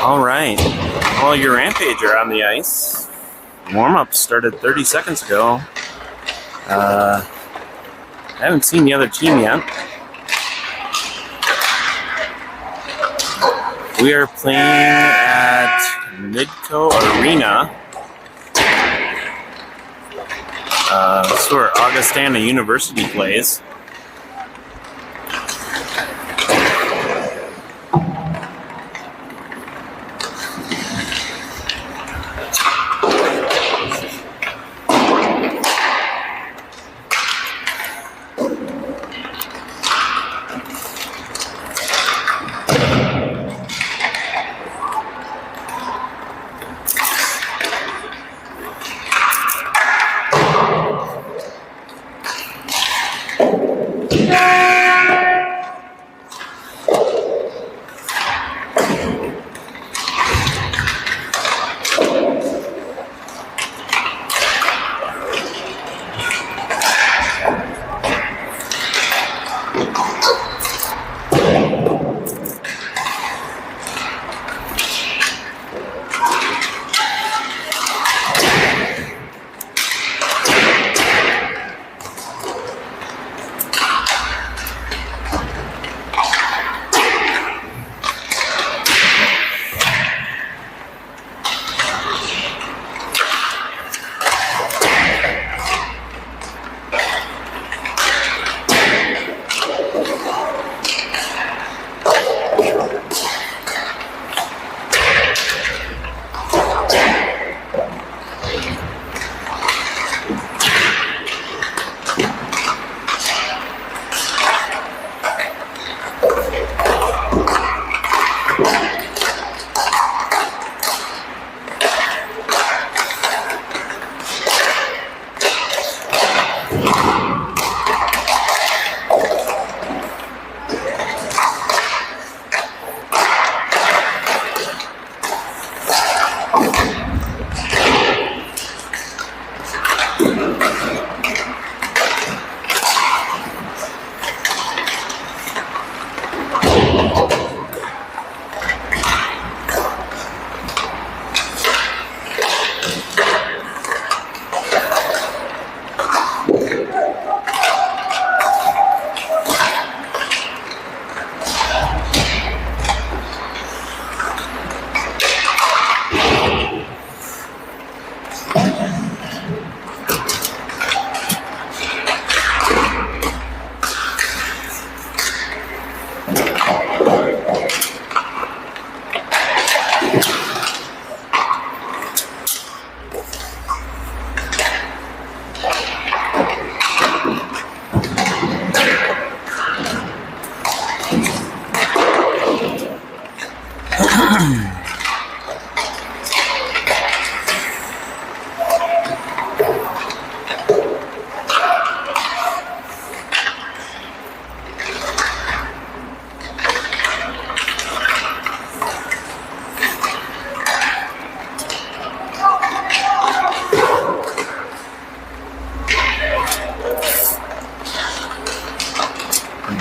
All right. Well, your Rampage are on the ice. Warm-up started 30 seconds ago. I haven't seen the other team yet. We are playing at Midco Arena. This is where Augustana University plays.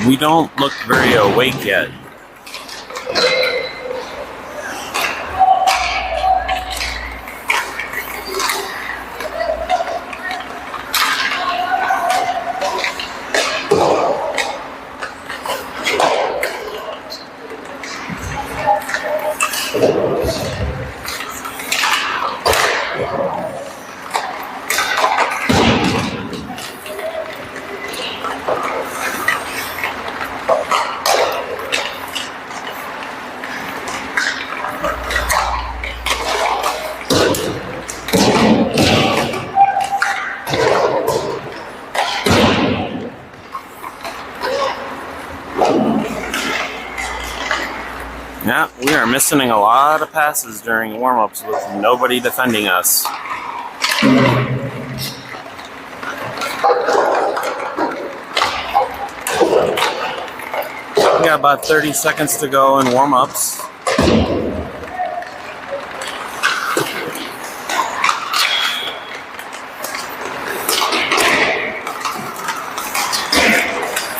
We don't look very awake yet. Yeah, we are missing a lot of passes during warm-ups with nobody defending us. We got about 30 seconds to go in warm-ups.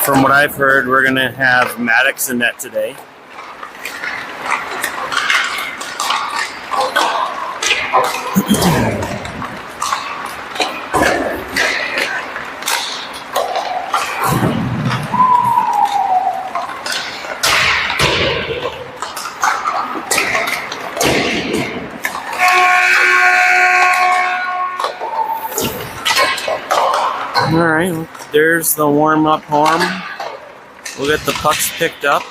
From what I've heard, we're going to have Maddox in net today. Alright, there's the warm-up horn. We'll get the pucks picked up.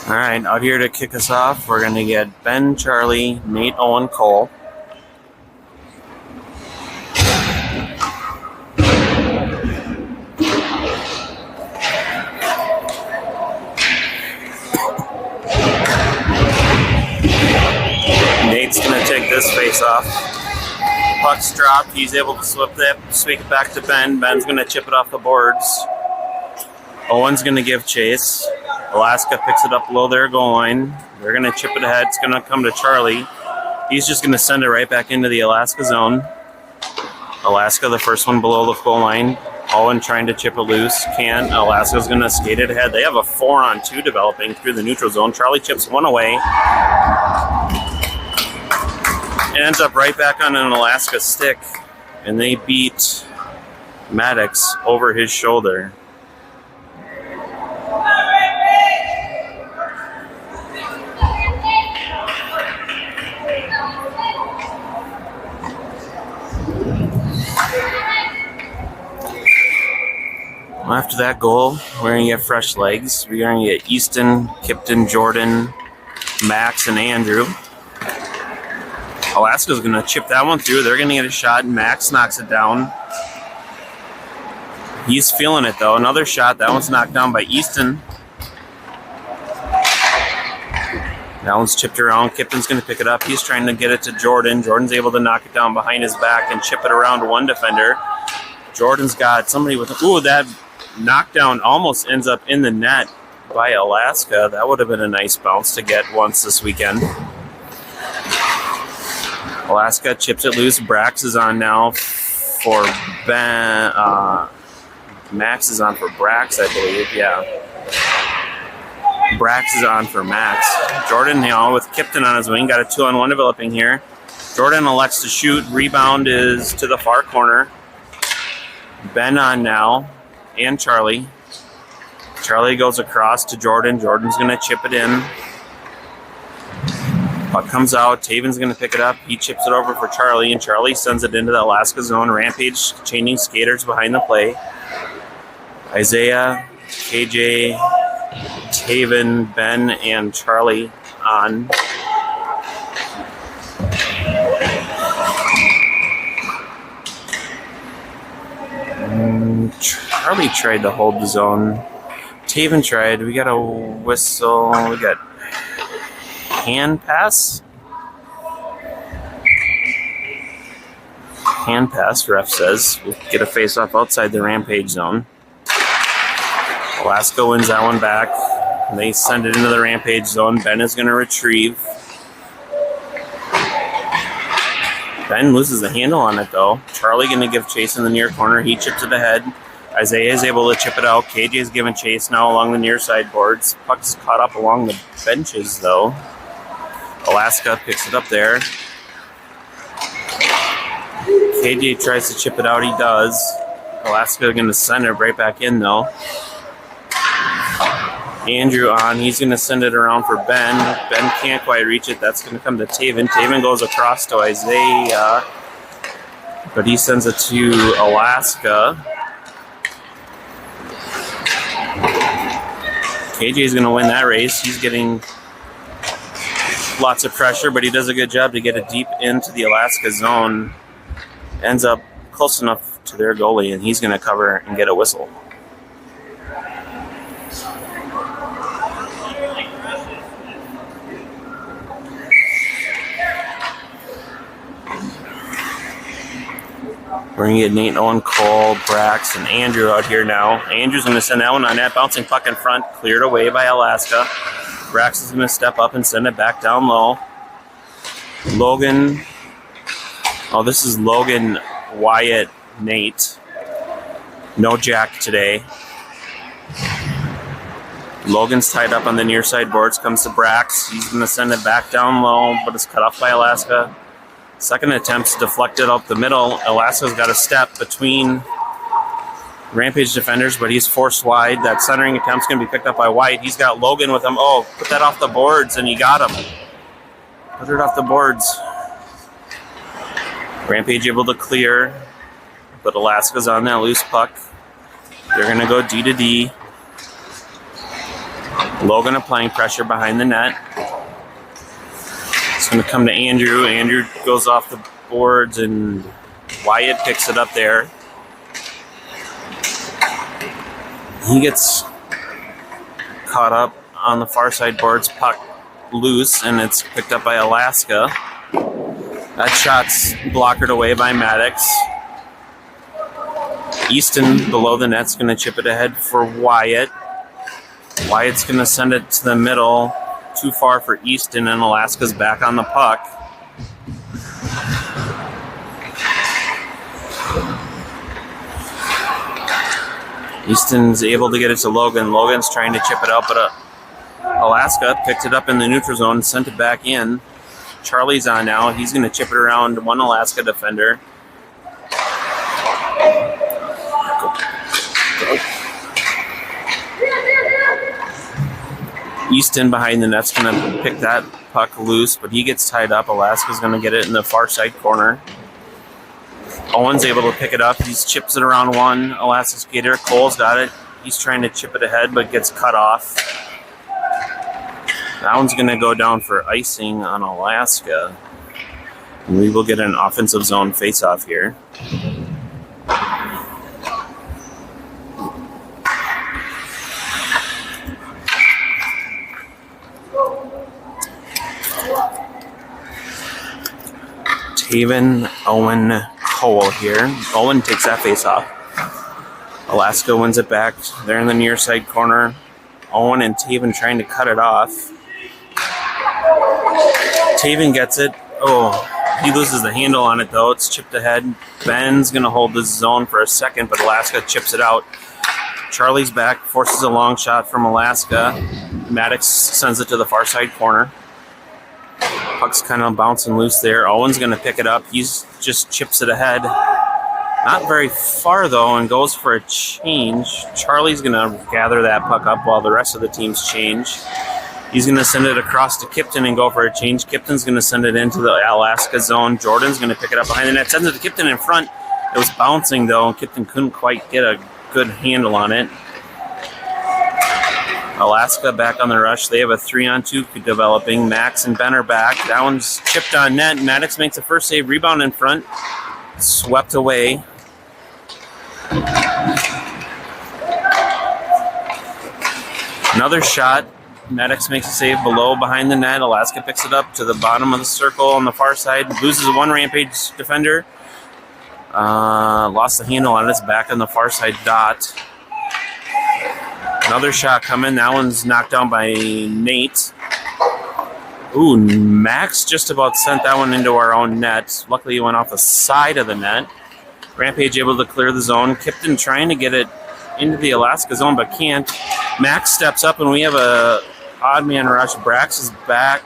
Alright, out here to kick us off, we're going to get Ben, Charlie, Nate, Owen, Cole. Nate's going to take this face off. Puck's dropped. He's able to sweep it back to Ben. Ben's going to chip it off the boards. Owen's going to give chase. Alaska picks it up below their goal line. They're going to chip it ahead. It's going to come to Charlie. He's just going to send it right back into the Alaska zone. Alaska, the first one below the goal line. Owen trying to chip it loose. Can't. Alaska's going to skate it ahead. They have a 4-on-2 developing through the neutral zone. Charlie chips one away. It ends up right back on an Alaska stick. And they beat Maddox over his shoulder. After that goal, we're going to get fresh legs. We're going to get Easton, Kipton, Jordan, Max, and Andrew. Alaska's going to chip that one through. They're going to get a shot. Max knocks it down. He's feeling it, though. Another shot. That one's knocked down by Easton. That one's chipped around. Kipton's going to pick it up. He's trying to get it to Jordan. Jordan's able to knock it down behind his back and chip it around one defender. Jordan's got somebody with... Ooh, that knockdown almost ends up in the net by Alaska. That would have been a nice bounce to get once this weekend. Alaska chips it loose. Brax is on now for Ben. Max is on for Brax, I believe. Yeah. Brax is on for Max. Jordan, with Kipton on his wing, got a 2-on-1 developing here. Jordan elects to shoot. Rebound is to the far corner. Ben on now. And Charlie. Charlie goes across to Jordan. Jordan's going to chip it in. Puck comes out. Taven's going to pick it up. He chips it over for Charlie, and Charlie sends it into the Alaska zone. Rampage changing skaters behind the play. Isaiah, KJ, Taven, Ben, and Charlie on. Charlie tried to hold the zone. Taven tried. We got a whistle. We got hand pass. Hand pass, ref says. We'll get a face-off outside the Rampage zone. Alaska wins that one back. They send it into the Rampage zone. Ben is going to retrieve. Ben loses the handle on it, though. Charlie going to give chase in the near corner. He chips it ahead. Isaiah is able to chip it out. KJ is giving chase now along the near side boards. Puck's caught up along the benches, though. Alaska picks it up there. KJ tries to chip it out. He does. Alaska going to send it right back in, though. Andrew on. He's going to send it around for Ben. Ben can't quite reach it. That's going to come to Taven. Taven goes across to Isaiah, but he sends it to Alaska. KJ is going to win that race. He's getting lots of pressure, but he does a good job to get it deep into the Alaska zone. Ends up close enough to their goalie, and he's going to cover and get a whistle. We're going to get Nate, Owen, Cole, Brax, and Andrew out here now. Andrew's going to send that one on net. Bouncing puck in front. Cleared away by Alaska. Brax is going to step up and send it back down low. Logan. Oh, this is Logan, Wyatt, Nate. No Jack today. Logan's tied up on the near side boards. Comes to Brax. He's going to send it back down low, but it's cut off by Alaska. Second attempt's deflected up the middle. Alaska's got a step between Rampage defenders, but he's forced wide. That centering attempt's going to be picked up by White. He's got Logan with him. Oh, put that off the boards, and he got him. Put it off the boards. Rampage able to clear, but Alaska's on that loose puck. They're going to go D to D. Logan applying pressure behind the net. It's going to come to Andrew. Andrew goes off the boards, and Wyatt picks it up there. He gets caught up on the far side boards. Puck loose, and it's picked up by Alaska. That shot's blockered away by Maddox. Easton below the net's going to chip it ahead for Wyatt. Wyatt's going to send it to the middle. Too far for Easton, and Alaska's back on the puck. Easton's able to get it to Logan. Logan's trying to chip it out, but Alaska picked it up in the neutral zone and sent it back in. Charlie's on now. He's going to chip it around one Alaska defender. Easton behind the net's going to pick that puck loose, but he gets tied up. Alaska's going to get it in the far side corner. Owen's able to pick it up. He chips it around one Alaska skater. Cole's got it. He's trying to chip it ahead, but gets cut off. That one's going to go down for icing on Alaska. And we will get an offensive zone face-off here. Taven, Owen, Cole here. Owen takes that face off. Alaska wins it back. They're in the near side corner. Owen and Taven trying to cut it off. Taven gets it. Oh, he loses the handle on it though. It's chipped ahead. Ben's going to hold this zone for a second, but Alaska chips it out. Charlie's back, forces a long shot from Alaska. Maddox sends it to the far side corner. Puck's kind of bouncing loose there. Owen's going to pick it up. He's just chips it ahead. Not very far, though, and goes for a change. Charlie's going to gather that puck up while the rest of the teams change. He's going to send it across to Kipton and go for a change. Kipton's going to send it into the Alaska zone. Jordan's going to pick it up behind the net. Sends it to Kipton in front. It was bouncing, though, and Kipton couldn't quite get a good handle on it. Alaska back on the rush. They have a 3-on-2 developing. Max and Ben are back. That one's chipped on net. Maddox makes the first save. Rebound in front. Swept away. Another shot. Maddox makes a save below behind the net. Alaska picks it up to the bottom of the circle on the far side. Loses one Rampage defender. Lost the handle on it. It's back on the far side dot. Another shot coming. That one's knocked down by Nate. Ooh, Max just about sent that one into our own net. Luckily, he went off the side of the net. Rampage able to clear the zone. Kipton trying to get it into the Alaska zone, but can't. Max steps up, and we have a odd man rush. Brax is back,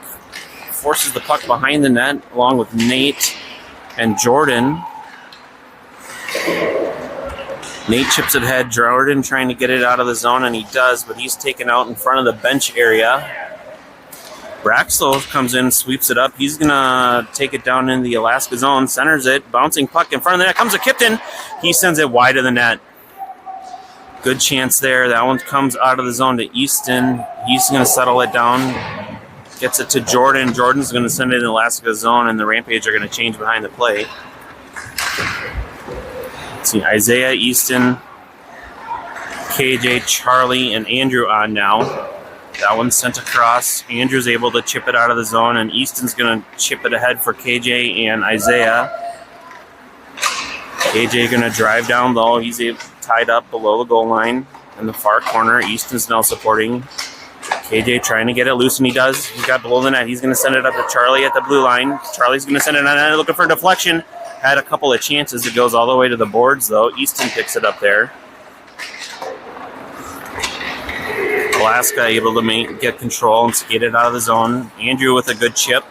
forces the puck behind the net, along with Nate and Jordan. Nate chips it ahead. Jordan trying to get it out of the zone, and he does, but he's taken out in front of the bench area. Braxlow comes in, sweeps it up. He's going to take it down in the Alaska zone, centers it, bouncing puck in front of the net. Comes to Kipton. He sends it wide of the net. Good chance there. That one comes out of the zone to Easton. He's going to settle it down. Gets it to Jordan. Jordan's going to send it in the Alaska zone, and the Rampage are going to change behind the play. Let's see, Isaiah, Easton, KJ, Charlie, and Andrew on now. That one's sent across. Andrew's able to chip it out of the zone, and Easton's going to chip it ahead for KJ and Isaiah. KJ going to drive down low. He's tied up below the goal line in the far corner. Easton's now supporting. KJ trying to get it loose, and he does. He's got below the net. He's going to send it up to Charlie at the blue line. Charlie's going to send it on net, looking for a deflection. Had a couple of chances. It goes all the way to the boards, though. Easton picks it up there. Alaska able to get control and skate it out of the zone. Andrew with a good chip,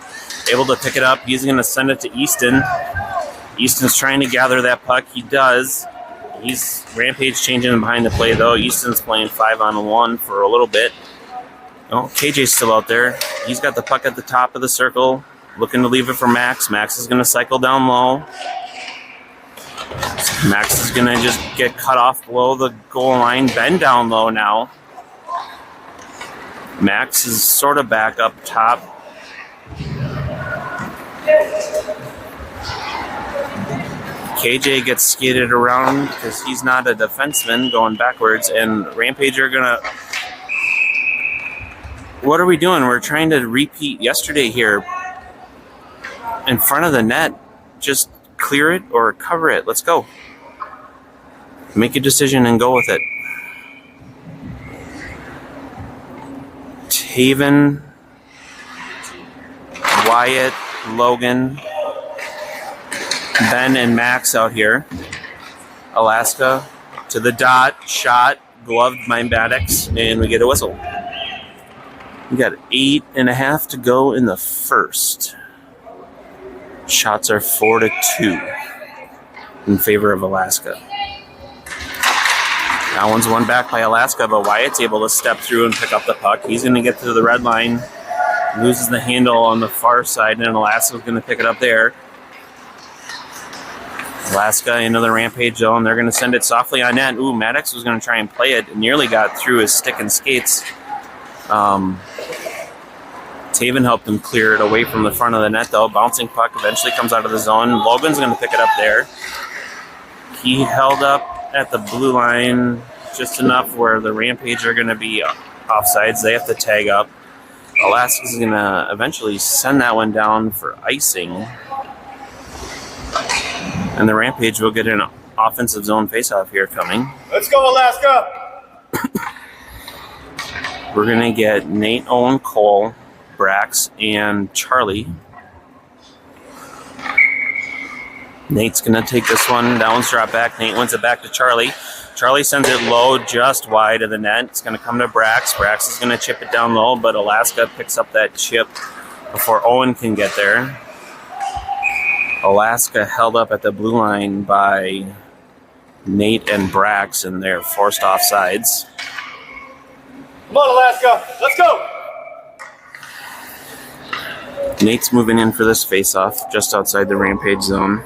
able to pick it up. He's going to send it to Easton. Easton's trying to gather that puck. He does. He's Rampage changing behind the play, though. Easton's playing 5-on-1 for a little bit. Oh, KJ's still out there. He's got the puck at the top of the circle, looking to leave it for Max. Max is going to cycle down low. Max is going to just get cut off below the goal line. Ben down low now. Max is sort of back up top. KJ gets skated around because he's not a defenseman going backwards, and Rampage are going to... What are we doing? We're trying to repeat yesterday here in front of the net. Just clear it or cover it. Let's go. Make a decision and go with it. Taven, Wyatt, Logan, Ben, and Max out here. Alaska to the dot, shot, gloved by Maddox, and we get a whistle. We got 8.5 to go in the first. Shots are 4-2 in favor of Alaska. That one's won back by Alaska, but Wyatt's able to step through and pick up the puck. He's going to get to the red line, loses the handle on the far side, and Alaska's going to pick it up there. Alaska into the Rampage zone. They're going to send it softly on net. Ooh, Maddox was going to try and play it. Nearly got through his stick and skates. Taven helped him clear it away from the front of the net, though. Bouncing puck eventually comes out of the zone. Logan's going to pick it up there. He held up at the blue line just enough where the Rampage are going to be offsides. They have to tag up. Alaska's going to eventually send that one down for icing. And the Rampage will get an offensive zone faceoff here coming. Let's go, Alaska! We're going to get Nate, Owen, Cole, Brax, and Charlie. Nate's going to take this one. That one's dropped back. Nate wins it back to Charlie. Charlie sends it low, just wide of the net. It's going to come to Brax. Brax is going to chip it down low, but Alaska picks up that chip before Owen can get there. Alaska held up at the blue line by Nate and Brax, and they're forced offsides. Come on, Alaska. Let's go. Nate's moving in for this face-off just outside the Rampage zone.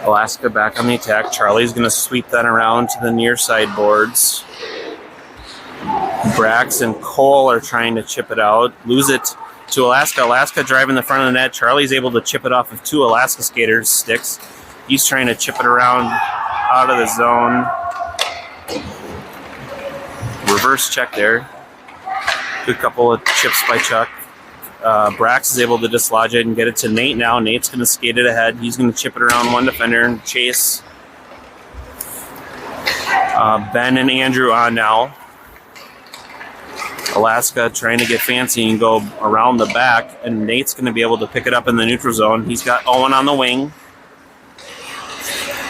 Alaska back on the attack. Charlie's going to sweep that around to the near side boards. Brax and Cole are trying to chip it out. Lose it to Alaska. Alaska driving the front of the net. Charlie's able to chip it off of two Alaska skaters' sticks. He's trying to chip it around out of the zone. Reverse check there. Good couple of chips by Chuck. Brax is able to dislodge it and get it to Nate now. Nate's going to skate it ahead. He's going to chip it around one defender and chase. Ben and Andrew on now. Alaska trying to get fancy and go around the back, and Nate's going to be able to pick it up in the neutral zone. He's got Owen on the wing.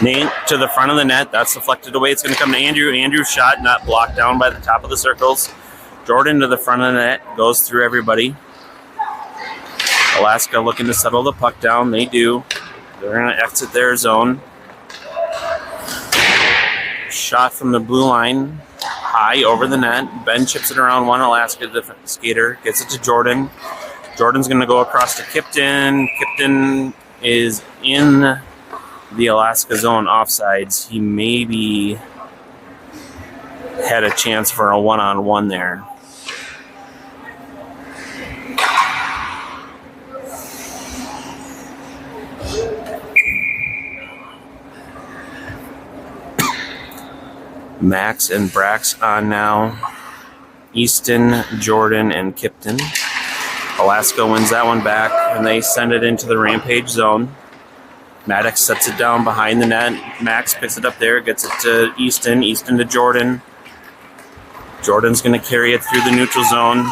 Nate to the front of the net. That's deflected away. It's going to come to Andrew. Andrew's shot not blocked down by the top of the circles. Jordan to the front of the net. Goes through everybody. Alaska looking to settle the puck down. They do. They're going to exit their zone. Shot from the blue line. High over the net. Ben chips it around one. Alaska skater. Gets it to Jordan. Jordan's going to go across to Kipton. Kipton is in the Alaska zone offsides. He maybe had a chance for a one-on-one there. Max and Brax on now. Easton, Jordan, and Kipton. Alaska wins that one back, and they send it into the Rampage zone. Maddox sets it down behind the net. Max picks it up there, gets it to Easton. Easton to Jordan. Jordan's going to carry it through the neutral zone.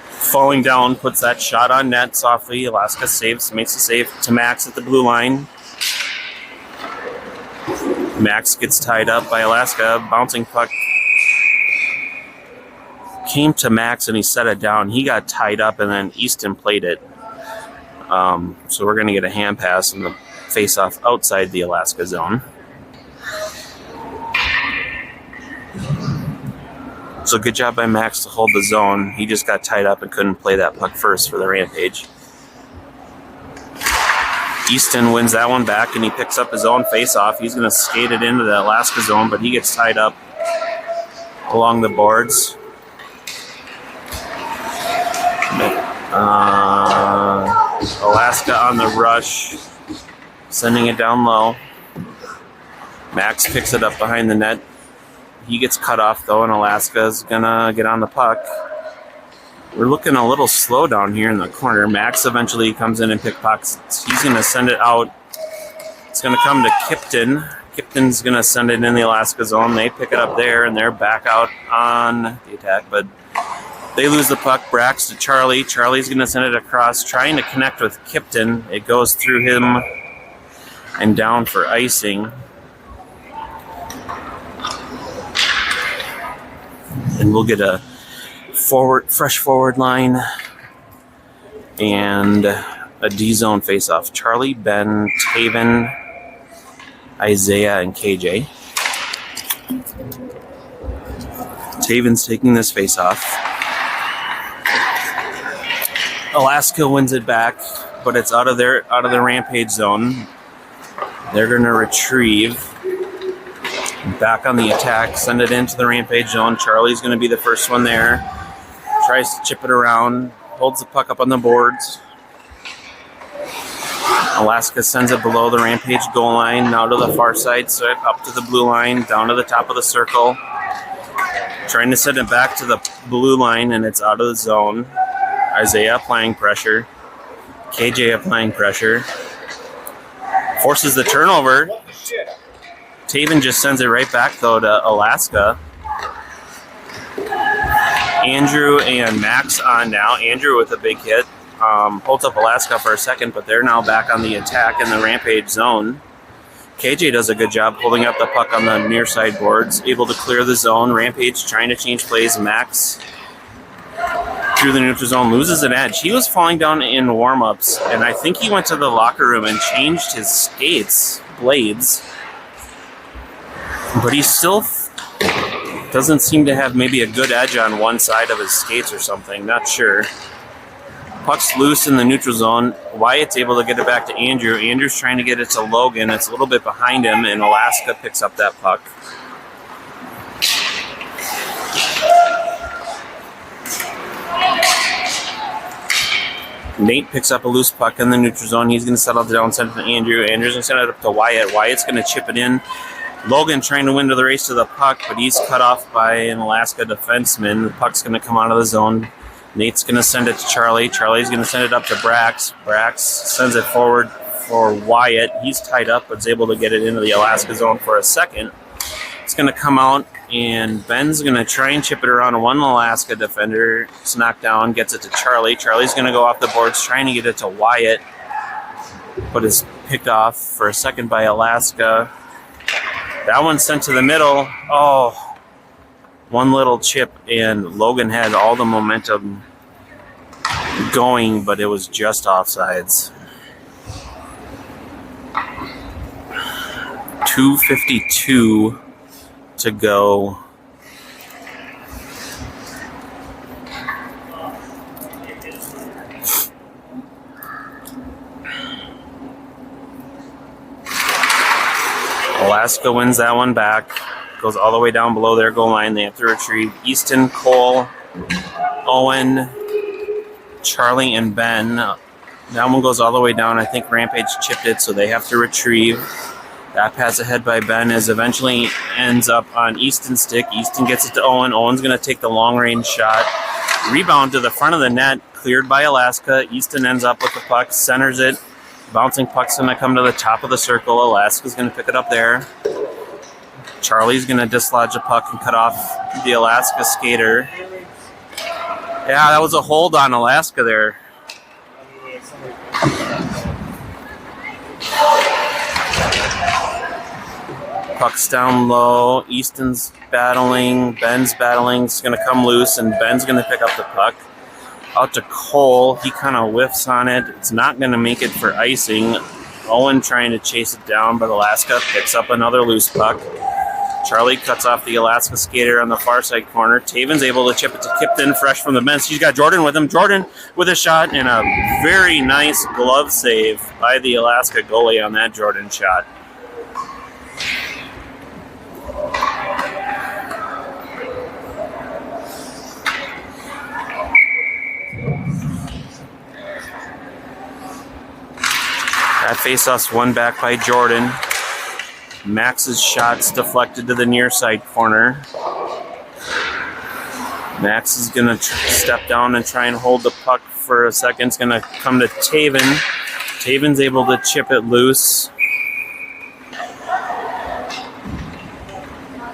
Falling down, puts that shot on net softly. Alaska saves, makes a save to Max at the blue line. Max gets tied up by Alaska. Bouncing puck came to Max and he set it down. He got tied up and then Easton played it. So we're going to get a hand pass and the face-off outside the Alaska zone. So good job by Max to hold the zone. He just got tied up and couldn't play that puck first for the Rampage. Easton wins that one back and he picks up his own face-off. He's going to skate it into the Alaska zone, but he gets tied up along the boards. Alaska on the rush, sending it down low. Max picks it up behind the net. He gets cut off though, and Alaska's gonna get on the puck. We're looking a little slow down here in the corner. Max eventually comes in and pickpockets. He's gonna send it out. It's gonna come to Kipton. Kipton's gonna send it in the Alaska zone. They pick it up there, and they're back out on the attack, but they lose the puck. Brax to Charlie. Charlie's going to send it across, trying to connect with Kipton. It goes through him and down for icing. And we'll get a fresh forward line and a D-zone face-off. Charlie, Ben, Taven, Isaiah, and KJ. Taven's taking this face-off. Alaska wins it back, but it's out of the Rampage zone. They're going to retrieve. Back on the attack, send it into the Rampage zone. Charlie's going to be the first one there. Tries to chip it around, holds the puck up on the boards. Alaska sends it below the Rampage goal line, now to the far side, so up to the blue line, down to the top of the circle. Trying to send it back to the blue line, and it's out of the zone. Isaiah applying pressure. KJ applying pressure. Forces the turnover. Taven just sends it right back, though, to Alaska. Andrew and Max on now. Andrew with a big hit. Holds up Alaska for a second, but they're now back on the attack in the Rampage zone. KJ does a good job holding up the puck on the near side boards. Able to clear the zone. Rampage trying to change plays. Max through the neutral zone, loses an edge. He was falling down in warm-ups, and I think he went to the locker room and changed his skates, blades. But he still doesn't seem to have maybe a good edge on one side of his skates or something. Not sure. Puck's loose in the neutral zone. Wyatt's able to get it back to Andrew. Andrew's trying to get it to Logan. It's a little bit behind him, and Alaska picks up that puck. Nate picks up a loose puck in the neutral zone. He's going to settle it down, send it to Andrew. Andrew's going to send it up to Wyatt. Wyatt's going to chip it in. Logan trying to win to the race to the puck, but he's cut off by an Alaska defenseman. The puck's going to come out of the zone. Nate's going to send it to Charlie. Charlie's going to send it up to Brax. Brax sends it forward for Wyatt. He's tied up, but is able to get it into the Alaska zone for a second. It's going to come out, and Ben's going to try and chip it around one Alaska defender. It's knocked down, gets it to Charlie. Charlie's going to go off the boards, trying to get it to Wyatt, but is picked off for a second by Alaska. That one's sent to the middle. Oh, one little chip, and Logan had all the momentum going, but it was just offsides. 2:52 to go. Alaska wins that one back. Goes all the way down below their goal line. They have to retrieve. Easton, Cole, Owen, Charlie, and Ben. That one goes all the way down. I think Rampage chipped it, so they have to retrieve. That pass ahead by Ben is eventually ends up on Easton's stick. Easton gets it to Owen. Owen's going to take the long-range shot. Rebound to the front of the net, cleared by Alaska. Easton ends up with the puck, centers it. Bouncing puck's going to come to the top of the circle. Alaska's going to pick it up there. Charlie's going to dislodge the puck and cut off the Alaska skater. Yeah, that was a hold on Alaska there. Puck's down low. Easton's battling. Ben's battling. It's going to come loose, and Ben's going to pick up the puck. Out to Cole. He kind of whiffs on it. It's not going to make it for icing. Owen trying to chase it down, but Alaska picks up another loose puck. Charlie cuts off the Alaska skater on the far side corner. Taven's able to chip it to Kipton, fresh from the bench. He's got Jordan with him. Jordan with a shot, and a very nice glove save by the Alaska goalie on that Jordan shot. That face-off's won back by Jordan. Max's shot's deflected to the near side corner. Max is going to step down and try and hold the puck for a second. It's going to come to Taven. Taven's able to chip it loose.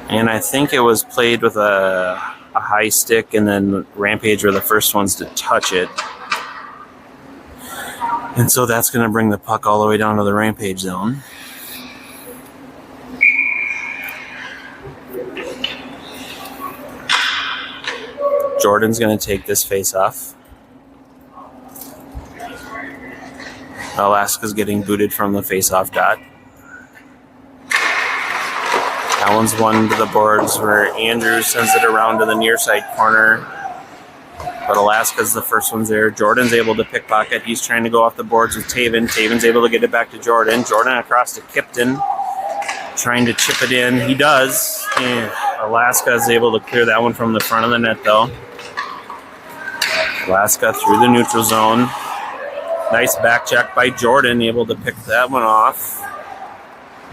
And I think it was played with a high stick, and then Rampage were the first ones to touch it. And so that's going to bring the puck all the way down to the Rampage zone. Jordan's going to take this face off. Alaska's getting booted from the face-off dot. That one's won to the boards where Andrew sends it around to the near side corner. But Alaska's the first one's there. Jordan's able to pickpocket. He's trying to go off the boards with Taven. Taven's able to get it back to Jordan. Jordan across to Kipton, trying to chip it in. He does. And Alaska is able to clear that one from the front of the net, though. Alaska through the neutral zone. Nice back check by Jordan, able to pick that one off.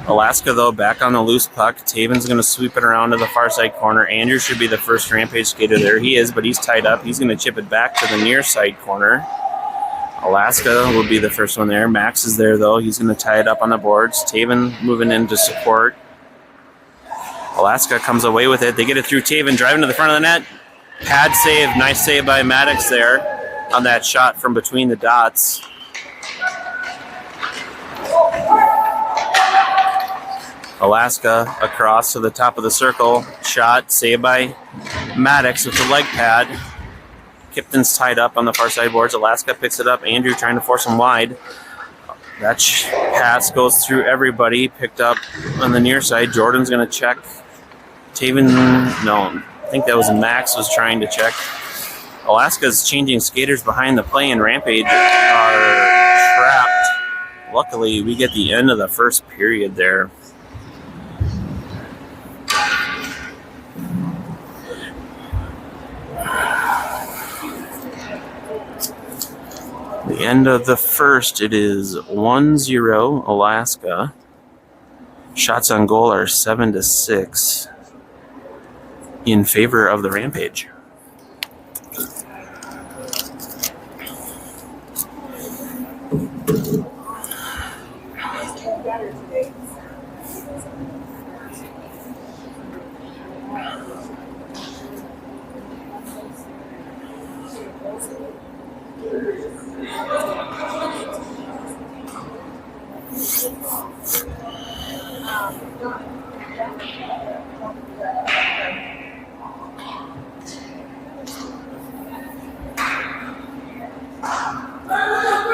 Alaska, though, back on the loose puck. Taven's going to sweep it around to the far side corner. Andrew should be the first Rampage skater there. He is, but he's tied up. He's going to chip it back to the near side corner. Alaska will be the first one there. Max is there, though. He's going to tie it up on the boards. Taven moving in to support. Alaska comes away with it. They get it through Taven, driving to the front of the net. Pad save. Nice save by Maddox there on that shot from between the dots. Alaska across to the top of the circle. Shot, saved by Maddox with the leg pad. Kipton's tied up on the far side boards. Alaska picks it up. Andrew trying to force him wide. That pass goes through everybody. Picked up on the near side. Jordan's going to check. Taven, no, I think that was Max was trying to check. Alaska's changing skaters behind the play, and Rampage are trapped. Luckily, we get the end of the first period there. The end of the first, it is 1-0 Alaska. Shots on goal are 7-6 in favor of the Rampage.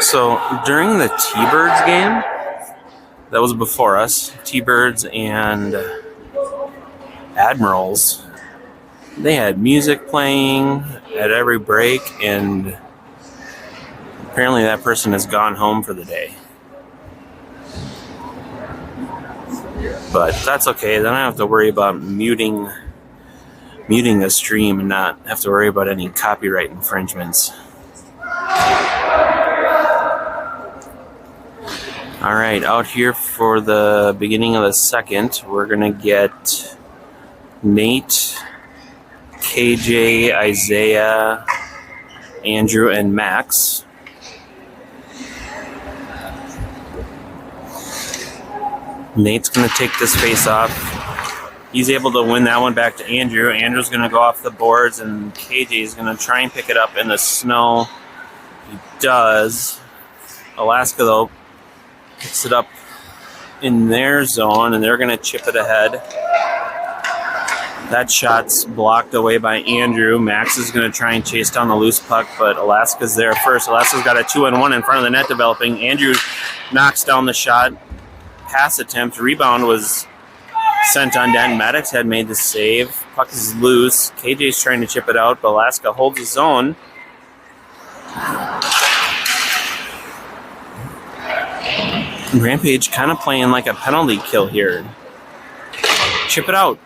So during the T-Birds game, that was before us, T-Birds and Admirals, they had music playing at every break, and apparently that person has gone home for the day. But that's okay, then I don't have to worry about muting the stream and not have to worry about any copyright infringements. All right, out here for the beginning of the second, we're going to get Nate, KJ, Isaiah, Andrew, and Max. Nate's going to take this face off. He's able to win that one back to Andrew. Andrew's going to go off the boards, and KJ is going to try and pick it up in the snow. He does. Alaska, though, picks it up in their zone, and they're going to chip it ahead. That shot's blocked away by Andrew. Max is going to try and chase down the loose puck, but Alaska's there first. Alaska's got a 2-on-1 in front of the net developing. Andrew knocks down the shot. Pass attempt. Rebound was sent on net. Maddox had made the save. Puck is loose. KJ's trying to chip it out, but Alaska holds his own. Rampage kind of playing like a penalty kill here. Chip it out.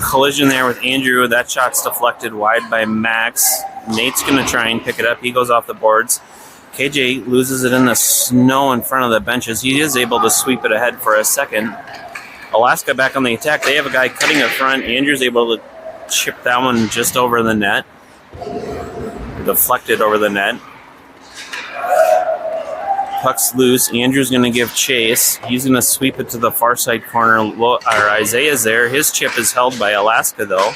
Collision there with Andrew. That shot's deflected wide by Max. Nate's going to try and pick it up. He goes off the boards. KJ loses it in the snow in front of the benches. He is able to sweep it ahead for a second. Alaska back on the attack. They have a guy cutting in front. Andrew's able to chip that one just over the net. Deflected over the net. Puck's loose. Andrew's going to give chase. He's going to sweep it to the far side corner. Isaiah's there. His chip is held by Alaska, though.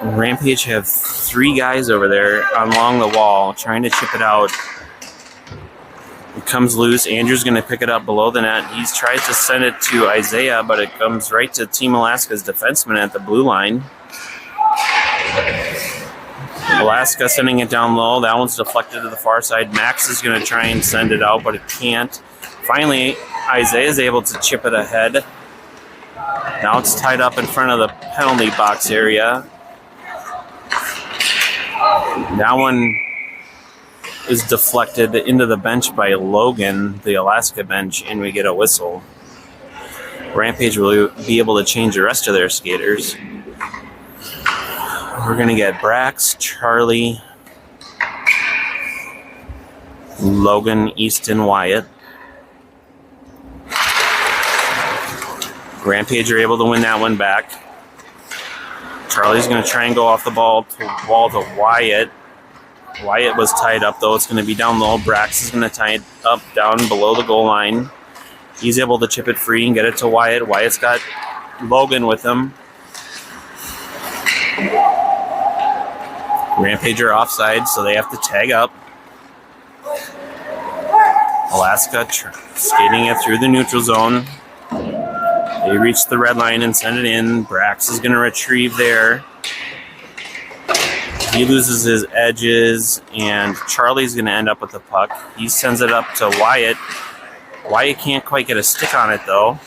Rampage have three guys over there along the wall trying to chip it out. It comes loose. Andrew's going to pick it up below the net. He tries to send it to Isaiah, but it comes right to Team Alaska's defenseman at the blue line. Alaska sending it down low. That one's deflected to the far side. Max is going to try and send it out, but it can't. Finally, Isaiah is able to chip it ahead. Now it's tied up in front of the penalty box area. That one is deflected into the bench by Logan, the Alaska bench, and we get a whistle. Rampage will be able to change the rest of their skaters. We're going to get Brax, Charlie, Logan, Easton, Wyatt. Rampage are able to win that one back. Charlie's going to try and go off the ball to Wyatt. Wyatt was tied up, though. It's going to be down low. Brax is going to tie it up down below the goal line. He's able to chip it free and get it to Wyatt. Wyatt's got Logan with him. Rampage are offside, so they have to tag up. Alaska skating it through the neutral zone. They reach the red line and send it in. Brax is going to retrieve there. He loses his edges, and Charlie's going to end up with the puck. He sends it up to Wyatt. Wyatt can't quite get a stick on it, though.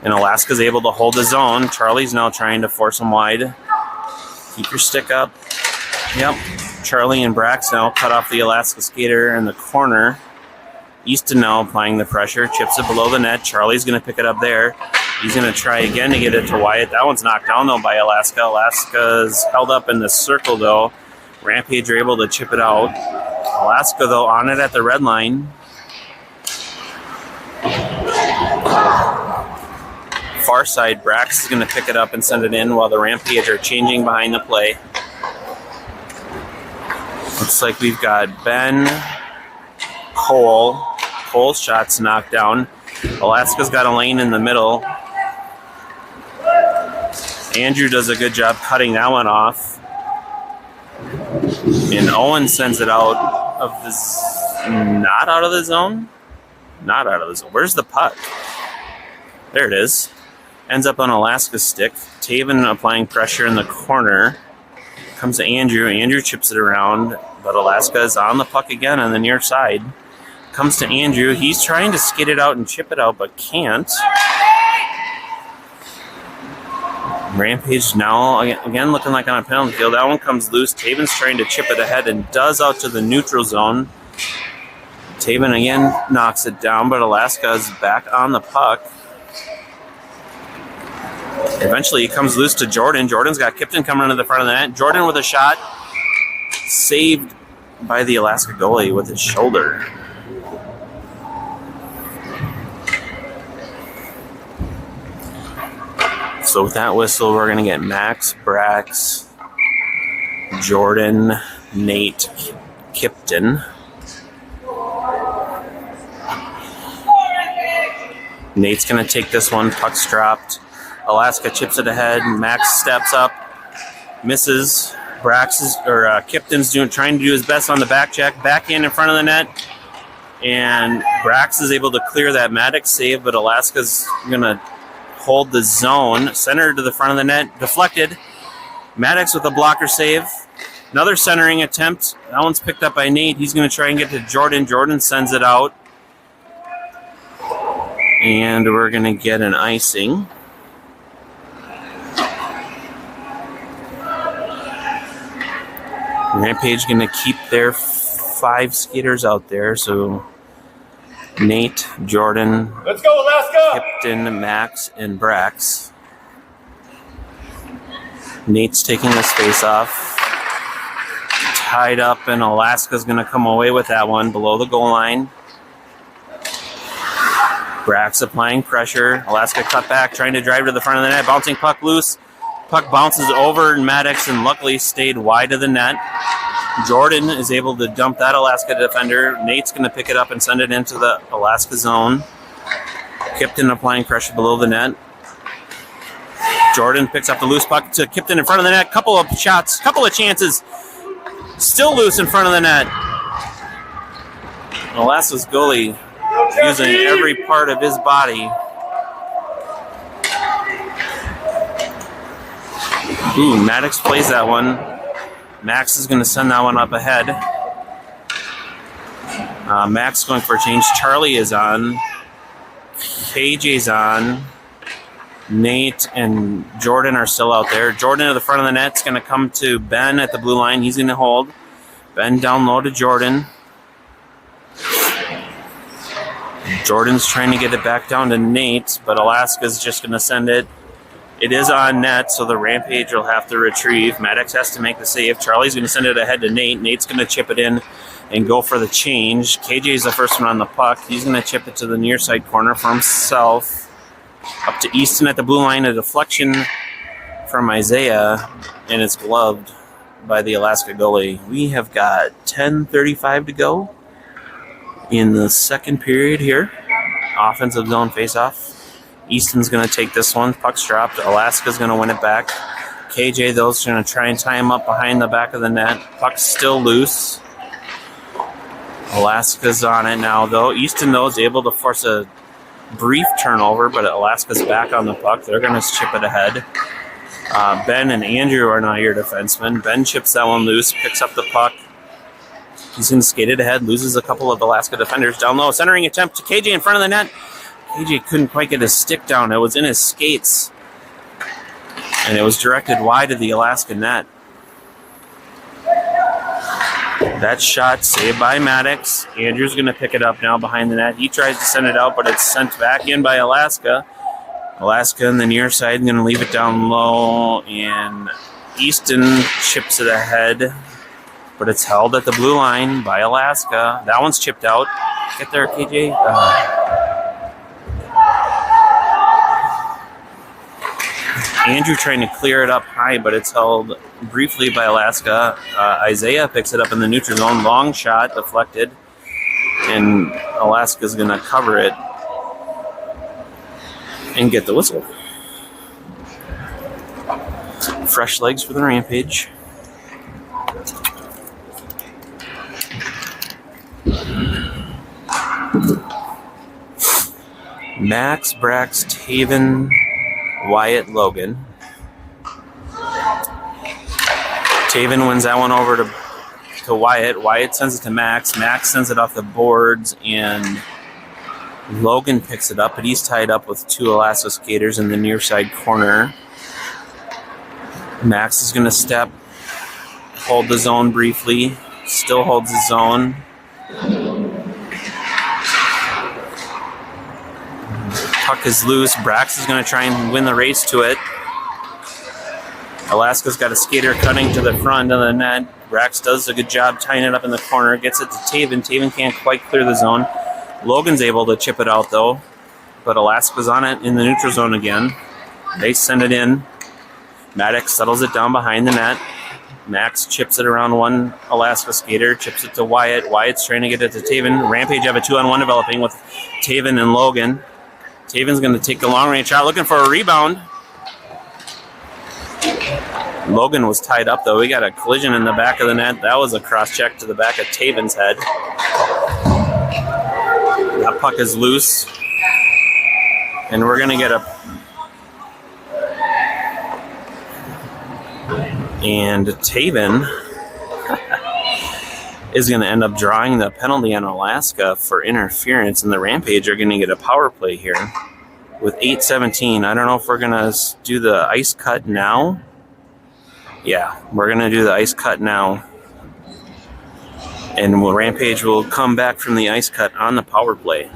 And Alaska's able to hold his own. Charlie's now trying to force him wide. Keep your stick up. Yep. Charlie and Brax now cut off the Alaska skater in the corner. Easton now applying the pressure. Chips it below the net. Charlie's going to pick it up there. He's going to try again to get it to Wyatt. That one's knocked down, though, by Alaska. Alaska's held up in the circle, though. Rampage are able to chip it out. Alaska, though, on it at the red line. Far side, Brax is going to pick it up and send it in while the Rampage are changing behind the play. Looks like we've got Ben, Cole, pole shots knocked down. Alaska's got a lane in the middle. Andrew does a good job cutting that one off. And Owen sends it out of not out of the zone. Not out of the zone. Where's the puck? There it is. Ends up on Alaska's stick. Taven applying pressure in the corner. Comes to Andrew. Andrew chips it around, but Alaska is on the puck again on the near side. Comes to Andrew. He's trying to skate it out and chip it out, but can't. Rampage now, again, looking like on a penalty field. That one comes loose. Taven's trying to chip it ahead and does out to the neutral zone. Taven again knocks it down, but Alaska is back on the puck. Eventually, he comes loose to Jordan. Jordan's got Kipton coming into the front of the net. Jordan with a shot. Saved by the Alaska goalie with his shoulder. So with that whistle, we're going to get Max, Brax, Jordan, Nate, Kipton. Nate's going to take this one. Puck's dropped. Alaska chips it ahead. Max steps up. Misses. Kipton's trying to do his best on the back check. Backhand in front of the net. And Brax is able to clear that Maddox save, but Alaska's going to hold the zone. Centered to the front of the net. Deflected. Maddox with a blocker save. Another centering attempt. That one's picked up by Nate. He's going to try and get to Jordan. Jordan sends it out. And we're going to get an icing. Rampage going to keep their 5 skaters out there. So Nate, Jordan, let's go, Alaska! Kipton, Max, and Brax. Nate's taking this face off. Tied up, and Alaska's going to come away with that one below the goal line. Brax applying pressure. Alaska cut back, trying to drive to the front of the net. Bouncing puck loose. Puck bounces over Maddox and luckily stayed wide of the net. Jordan is able to dump that Alaska defender. Nate's going to pick it up and send it into the Alaska zone. Kipton applying pressure below the net. Jordan picks up the loose puck to Kipton in front of the net. Couple of shots, couple of chances. Still loose in front of the net. Alaska's goalie using every part of his body. Ooh, Maddox plays that one. Max is going to send that one up ahead. Max going for a change. Charlie is on. KJ's on. Nate and Jordan are still out there. Jordan at the front of the net is going to come to Ben at the blue line. He's going to hold. Ben down low to Jordan. Jordan's trying to get it back down to Nate, but Alaska's just going to send it. It is on net, so the Rampage will have to retrieve. Maddox has to make the save. Charlie's going to send it ahead to Nate. Nate's going to chip it in and go for the change. KJ's the first one on the puck. He's going to chip it to the near side corner for himself. Up to Easton at the blue line. A deflection from Isaiah, and it's gloved by the Alaska goalie. We have got 10:35 to go in the second period here. Offensive zone faceoff. Easton's going to take this one. Puck's dropped. Alaska's going to win it back. KJ, though, is going to try and tie him up behind the back of the net. Puck's still loose. Alaska's on it now, though. Easton, though, is able to force a brief turnover, but Alaska's back on the puck. They're going to chip it ahead. Ben and Andrew are now your defensemen. Ben chips that one loose, picks up the puck. He's going to skate it ahead, loses a couple of Alaska defenders down low. Centering attempt to KJ in front of the net. KJ couldn't quite get his stick down. It was in his skates. And it was directed wide of the Alaska net. That shot saved by Maddox. Andrew's going to pick it up now behind the net. He tries to send it out, but it's sent back in by Alaska. Alaska on the near side going to leave it down low. And Easton chips it ahead. But it's held at the blue line by Alaska. That one's chipped out. Get there, KJ. Andrew trying to clear it up high, but it's held briefly by Alaska. Isaiah picks it up in the neutral zone. Long shot, deflected. And Alaska's going to cover it and get the whistle. Fresh legs for the Rampage. Max, Brax, Taven, Wyatt, Logan. Taven wins that one over to Wyatt. Wyatt sends it to Max. Max sends it off the boards, and Logan picks it up, but he's tied up with 2 Alaska skaters in the near side corner. Max is going to step, hold the zone briefly, still holds the zone. Puck is loose. Brax is going to try and win the race to it. Alaska's got a skater cutting to the front of the net. Brax does a good job tying it up in the corner, gets it to Taven. Taven can't quite clear the zone. Logan's able to chip it out, though, but Alaska's on it in the neutral zone again. They send it in. Maddox settles it down behind the net. Max chips it around one Alaska skater, chips it to Wyatt. Wyatt's trying to get it to Taven. Rampage have a 2-on-1 developing with Taven and Logan. Taven's going to take the long-range shot, looking for a rebound. Logan was tied up, though. We got a collision in the back of the net. That was a cross-check to the back of Taven's head. That puck is loose. And we're going to get a... And Taven is going to end up drawing the penalty on Alaska for interference, and the Rampage are going to get a power play here with 8:17. I don't know if we're going to do the ice cut now. Yeah, we're going to do the ice cut now. And Rampage will come back from the ice cut on the power play.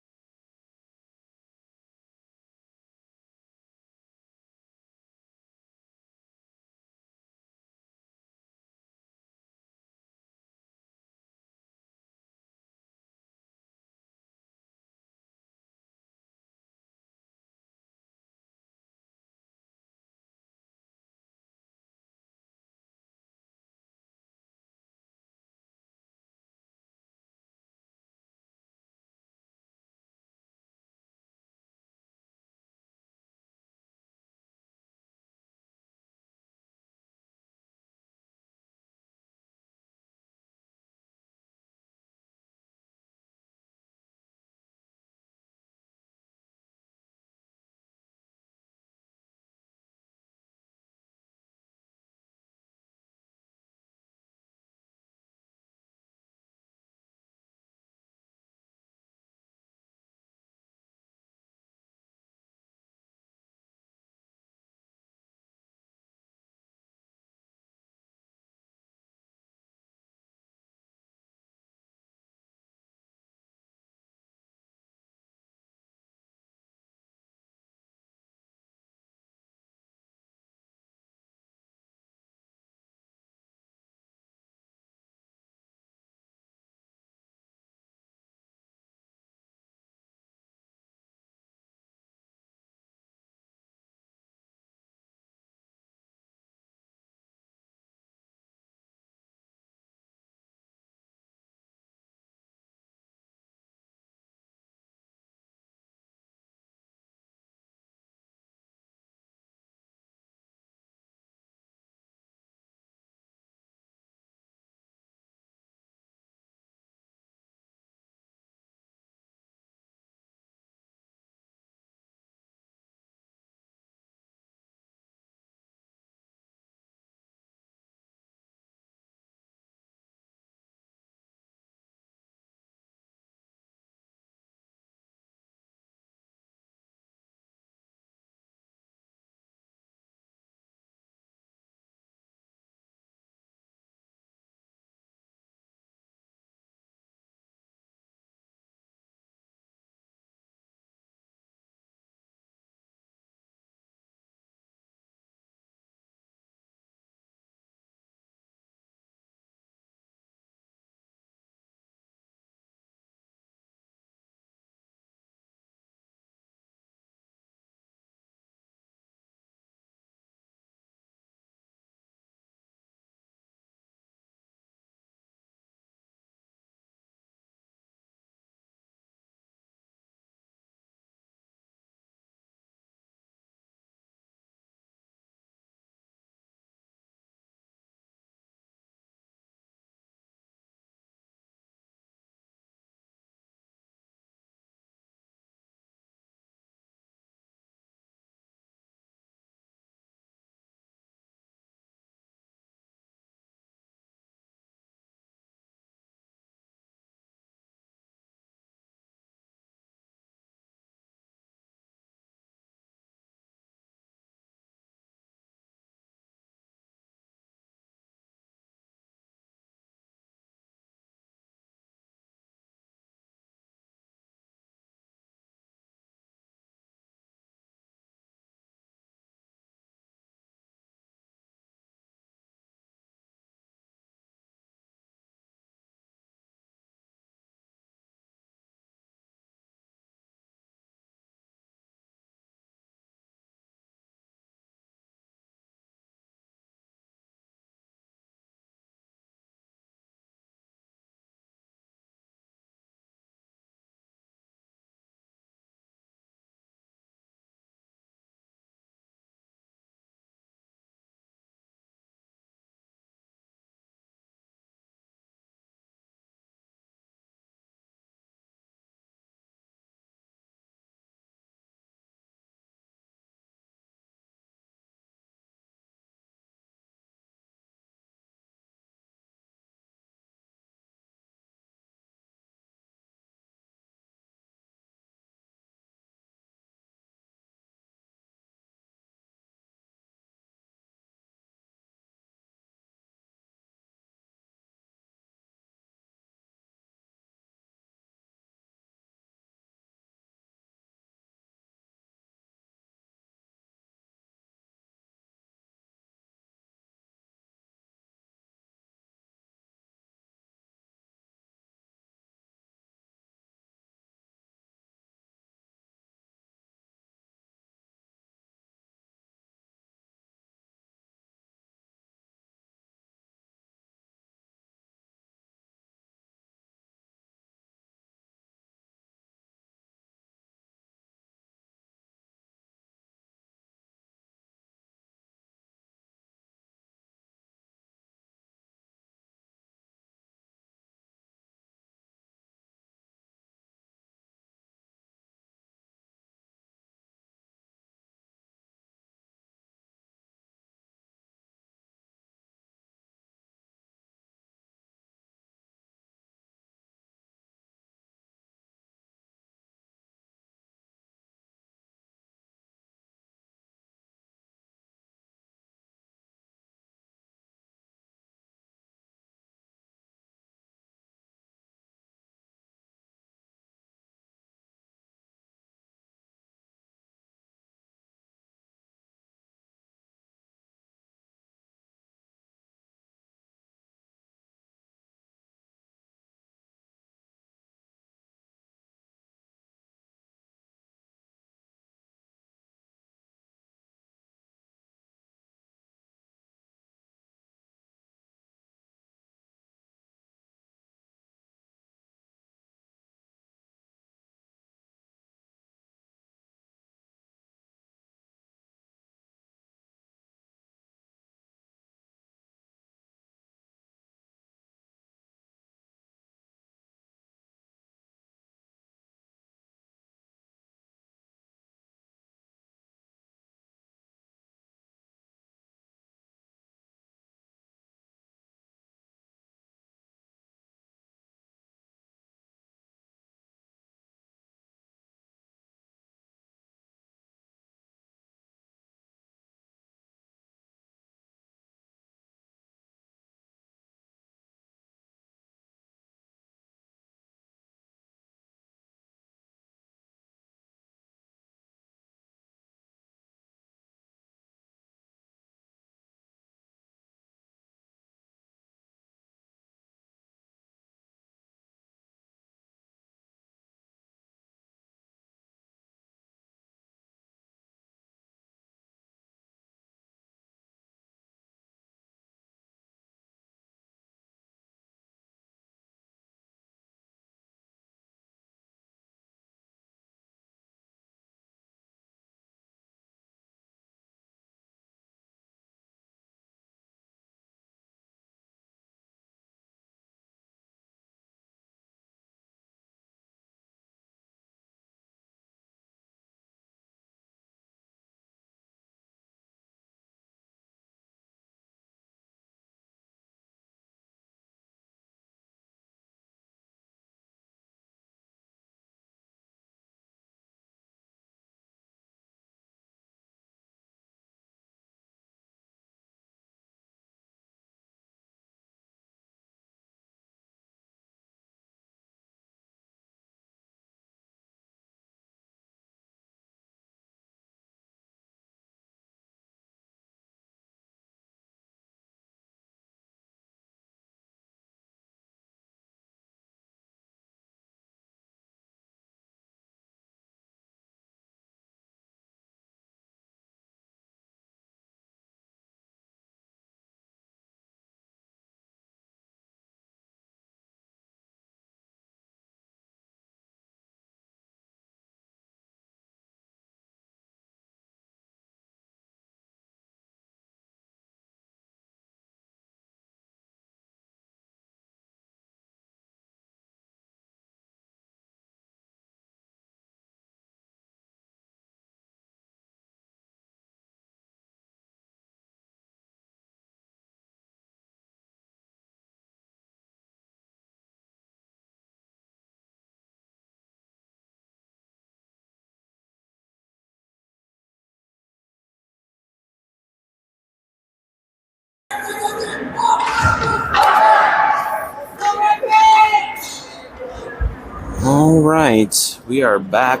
right, we are back.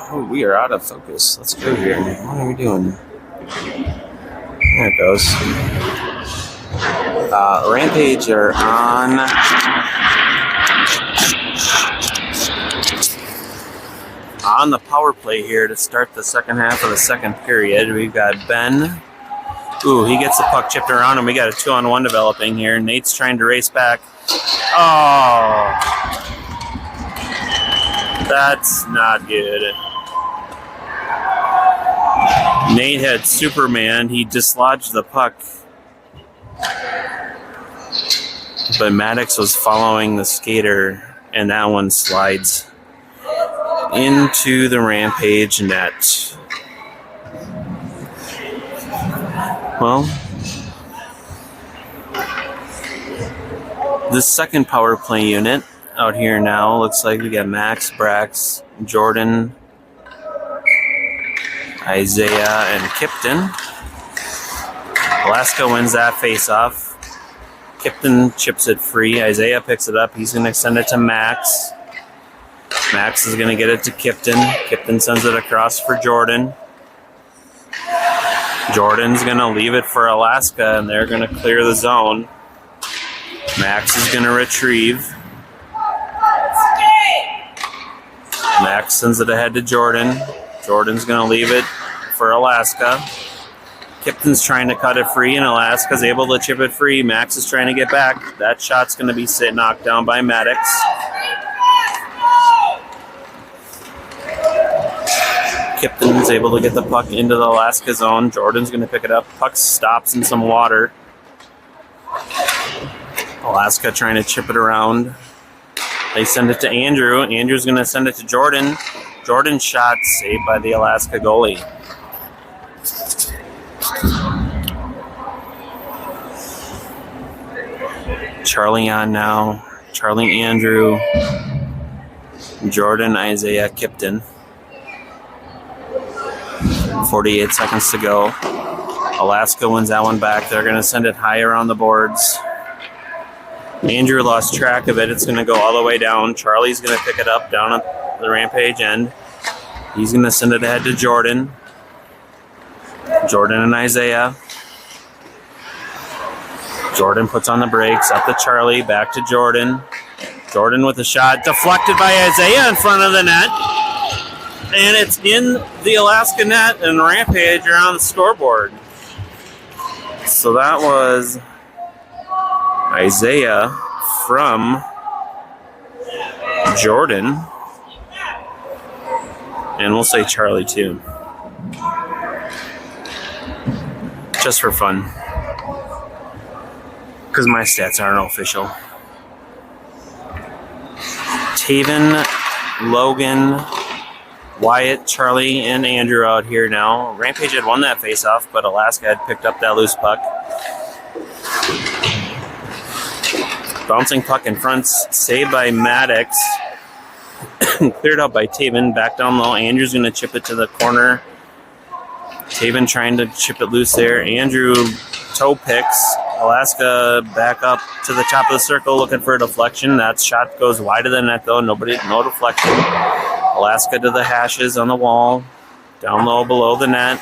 Oh, we are out of focus. Let's go here. What are we doing? There it goes. Rampage are on the power play here to start the second half of the second period. We've got Ben. Ooh, he gets the puck chipped around him. We got a 2-on-1 developing here. Nate's trying to race back. Oh, that's not good. Nate had Superman. He dislodged the puck. But Maddox was following the skater, and that one slides into the Rampage net. Well, the second power play unit out here now looks like we got Max, Brax, Jordan, Isaiah, and Kipton. Alaska wins that face-off. Kipton chips it free. Isaiah picks it up. He's going to send it to Max. Max is going to get it to Kipton. Kipton sends it across for Jordan. Jordan's going to leave it for Alaska, and they're going to clear the zone. Max is going to retrieve. Max sends it ahead to Jordan. Jordan's going to leave it for Alaska. Kipton's trying to cut it free, and Alaska's able to chip it free. Max is trying to get back. That shot's going to be knocked down by Maddox. Kipton's able to get the puck into the Alaska zone. Jordan's going to pick it up. Puck stops in some water. Alaska trying to chip it around. They send it to Andrew. Andrew's going to send it to Jordan. Jordan's shot saved by the Alaska goalie. Charlie on now. Charlie, Andrew, Jordan, Isaiah, Kipton. 48 seconds to go. Alaska wins that one back. They're going to send it high around the boards. Andrew lost track of it. It's going to go all the way down. Charlie's going to pick it up down at the Rampage end. He's going to send it ahead to Jordan. Jordan and Isaiah. Jordan puts on the brakes. Up to Charlie. Back to Jordan. Jordan with a shot. Deflected by Isaiah in front of the net. And it's in the Alaska net, and Rampage are on the scoreboard. So that was Isaiah from Jordan. And we'll say Charlie too. Just for fun. Because my stats aren't official. Taven, Logan, Wyatt, Charlie, and Andrew out here now. Rampage had won that face-off, but Alaska had picked up that loose puck. Bouncing puck in front, saved by Maddox. Cleared out by Taven, back down low. Andrew's going to chip it to the corner. Taven trying to chip it loose there. Andrew toe picks. Alaska back up to the top of the circle looking for a deflection. That shot goes wide of the net though. No deflection. Alaska to the hashes on the wall. Down low below the net.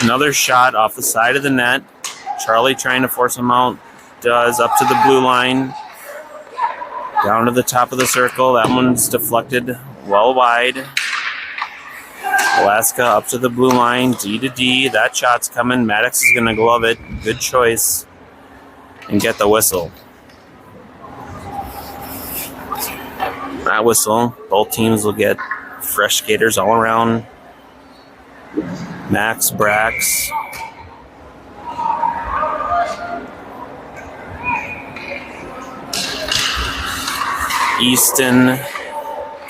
Another shot off the side of the net. Charlie trying to force him out. Does up to the blue line. Down to the top of the circle. That one's deflected well wide. Alaska up to the blue line, D to D. That shot's coming. Maddox is going to glove it. Good choice. And get the whistle. That whistle, both teams will get fresh skaters all around. Max, Brax. Easton,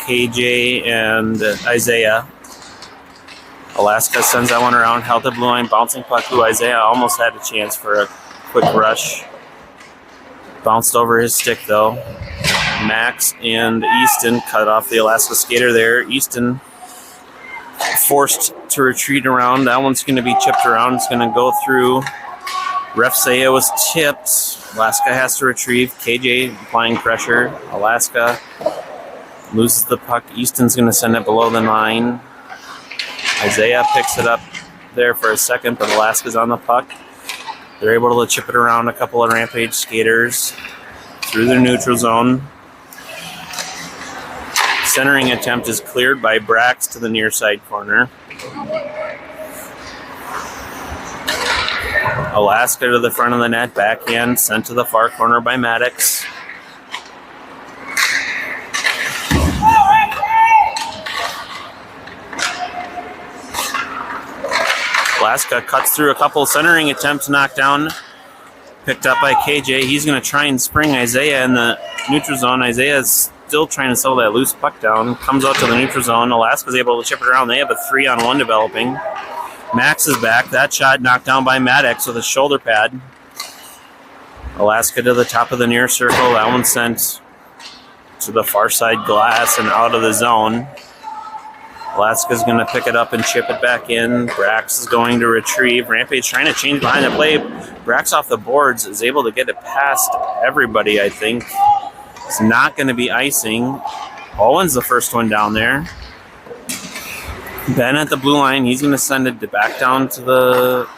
KJ, and Isaiah. Alaska sends that one around, held the blue line, bouncing puck to Isaiah. Almost had a chance for a quick rush. Bounced over his stick, though. Max and Easton cut off the Alaska skater there. Easton forced to retreat around. That one's going to be chipped around. It's going to go through Refs say it was tipped. Alaska has to retrieve. KJ applying pressure. Alaska loses the puck. Easton's going to send it below the line. Isaiah picks it up there for a second, but Alaska's on the puck. They're able to chip it around a couple of Rampage skaters through their neutral zone. Centering attempt is cleared by Brax to the near side corner. Alaska to the front of the net, backhand sent to the far corner by Maddox. Alaska cuts through a couple centering attempts, knocked down, picked up by KJ. He's going to try and spring Isaiah in the neutral zone. Isaiah is still trying to settle that loose puck down. Comes out to the neutral zone. Alaska's able to chip it around. They have a 3-on-1 developing. Max is back. That shot knocked down by Maddox with a shoulder pad. Alaska to the top of the near circle. That one sent to the far side glass and out of the zone. Alaska's going to pick it up and chip it back in. Brax is going to retrieve. Rampage trying to change behind the play. Brax off the boards is able to get it past everybody, I think. It's not going to be icing. Owen's the first one down there. Ben at the blue line. He's going to send it back down to the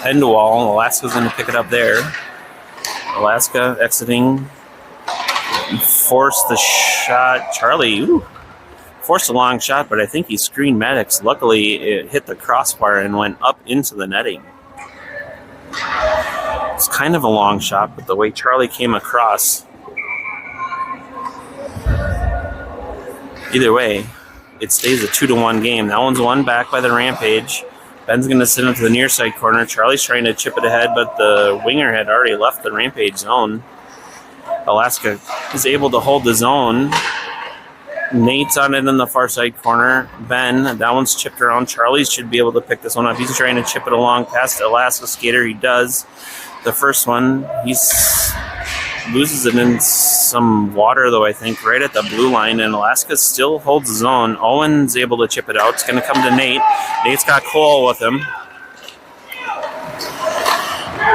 end wall. Alaska's going to pick it up there. Alaska exiting. Forced the shot. Charlie, forced a long shot, but I think he screened Maddox. Luckily, it hit the crossbar and went up into the netting. It's kind of a long shot, but the way Charlie came across. Either way, it stays a 2-1 game. That one's won back by the Rampage. Ben's going to send it to the near side corner. Charlie's trying to chip it ahead, but the winger had already left the Rampage zone. Alaska is able to hold the zone. Nate's on it in the far side corner. Ben, that one's chipped around. Charlie should be able to pick this one up. He's trying to chip it along past Alaska skater. He does. The first one, he loses it in some water, though, I think, right at the blue line, and Alaska still holds his own. Owen's able to chip it out. It's going to come to Nate. Nate's got Cole with him.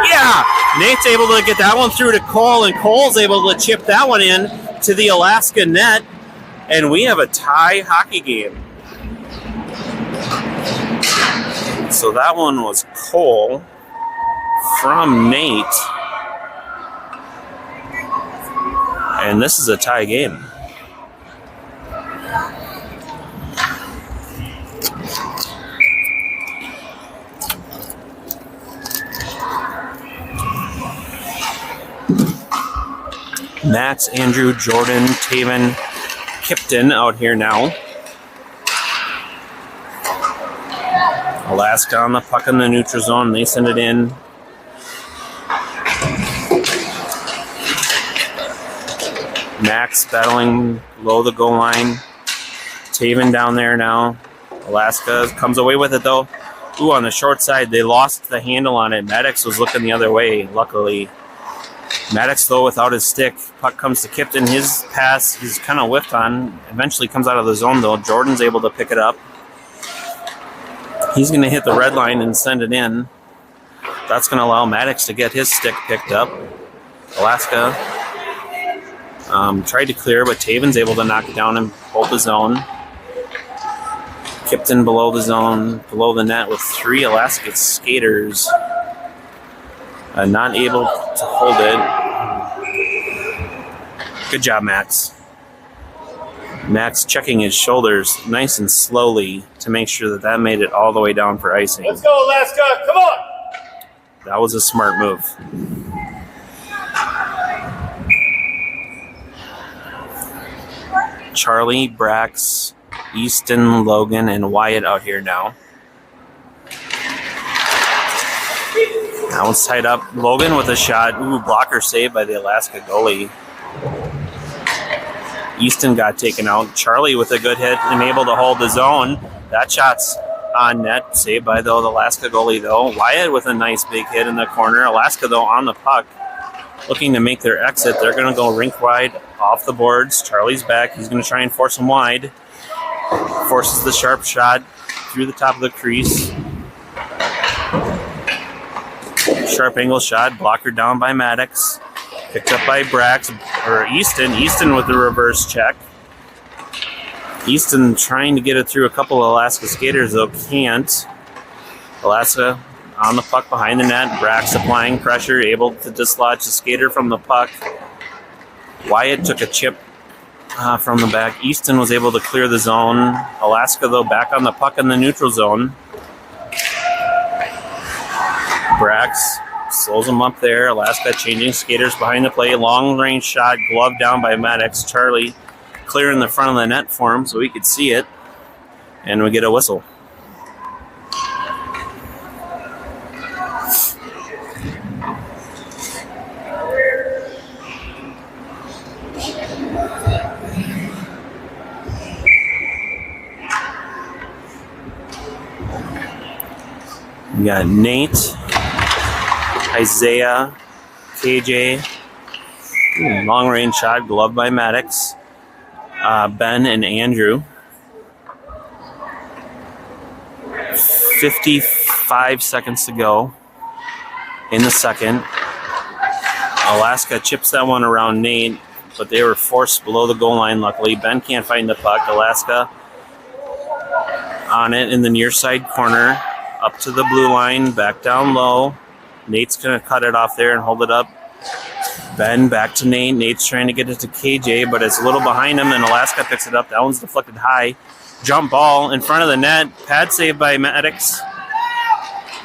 Yeah! Nate's able to get that one through to Cole, and Cole's able to chip that one in to the Alaska net, and we have a tie hockey game. So that one was Cole from Nate. And this is a tie game. Max, Andrew, Jordan, Taven, Kipton out here now. Alaska on the puck in the neutral zone. They send it in. Max battling below the goal line. Taven down there now. Alaska comes away with it, though. Ooh, on the short side, they lost the handle on it. Maddox was looking the other way, luckily. Maddox, though, without his stick. Puck comes to Kipton. His pass, he's kind of whiffed on. Eventually comes out of the zone, though. Jordan's able to pick it up. He's going to hit the red line and send it in. That's going to allow Maddox to get his stick picked up. Alaska tried to clear, but Taven's able to knock it down and hold the zone. Kipton below the zone, below the net with 3 Alaska skaters. Not able to hold it. Good job, Max. Max checking his shoulders nice and slowly to make sure that that made it all the way down for icing. Let's go, Alaska. Come on. That was a smart move. Charlie, Brax, Easton, Logan, and Wyatt out here now. That one's tied up. Logan with a shot. Ooh, blocker saved by the Alaska goalie. Easton got taken out. Charlie with a good hit and able to hold the zone. That shot's on net. Saved by, though, the Alaska goalie, though. Wyatt with a nice big hit in the corner. Alaska, though, on the puck. Looking to make their exit. They're going to go rink wide off the boards. Charlie's back. He's going to try and force them wide. Forces the sharp shot through the top of the crease. Sharp angle shot, blocker down by Maddox. Picked up by Easton. Easton with the reverse check. Easton trying to get it through a couple of Alaska skaters, though can't. Alaska on the puck behind the net. Brax applying pressure, able to dislodge the skater from the puck. Wyatt took a chip from the back. Easton was able to clear the zone. Alaska, though, back on the puck in the neutral zone. Brax slows him up there. Alaska changing skaters behind the play. Long range shot, glove down by Maddox. Charlie clearing the front of the net for him so we could see it. And we get a whistle. We got Nate, Isaiah, KJ, long range shot, gloved by Maddox, Ben and Andrew. 55 seconds to go in the second. Alaska chips that one around Nate, but they were forced below the goal line, luckily. Ben can't find the puck. Alaska on it in the near side corner. Up to the blue line, back down low. Nate's going to cut it off there and hold it up. Ben back to Nate. Nate's trying to get it to KJ, but it's a little behind him, and Alaska picks it up. That one's deflected high. Jump ball in front of the net. Pad save by Maddox.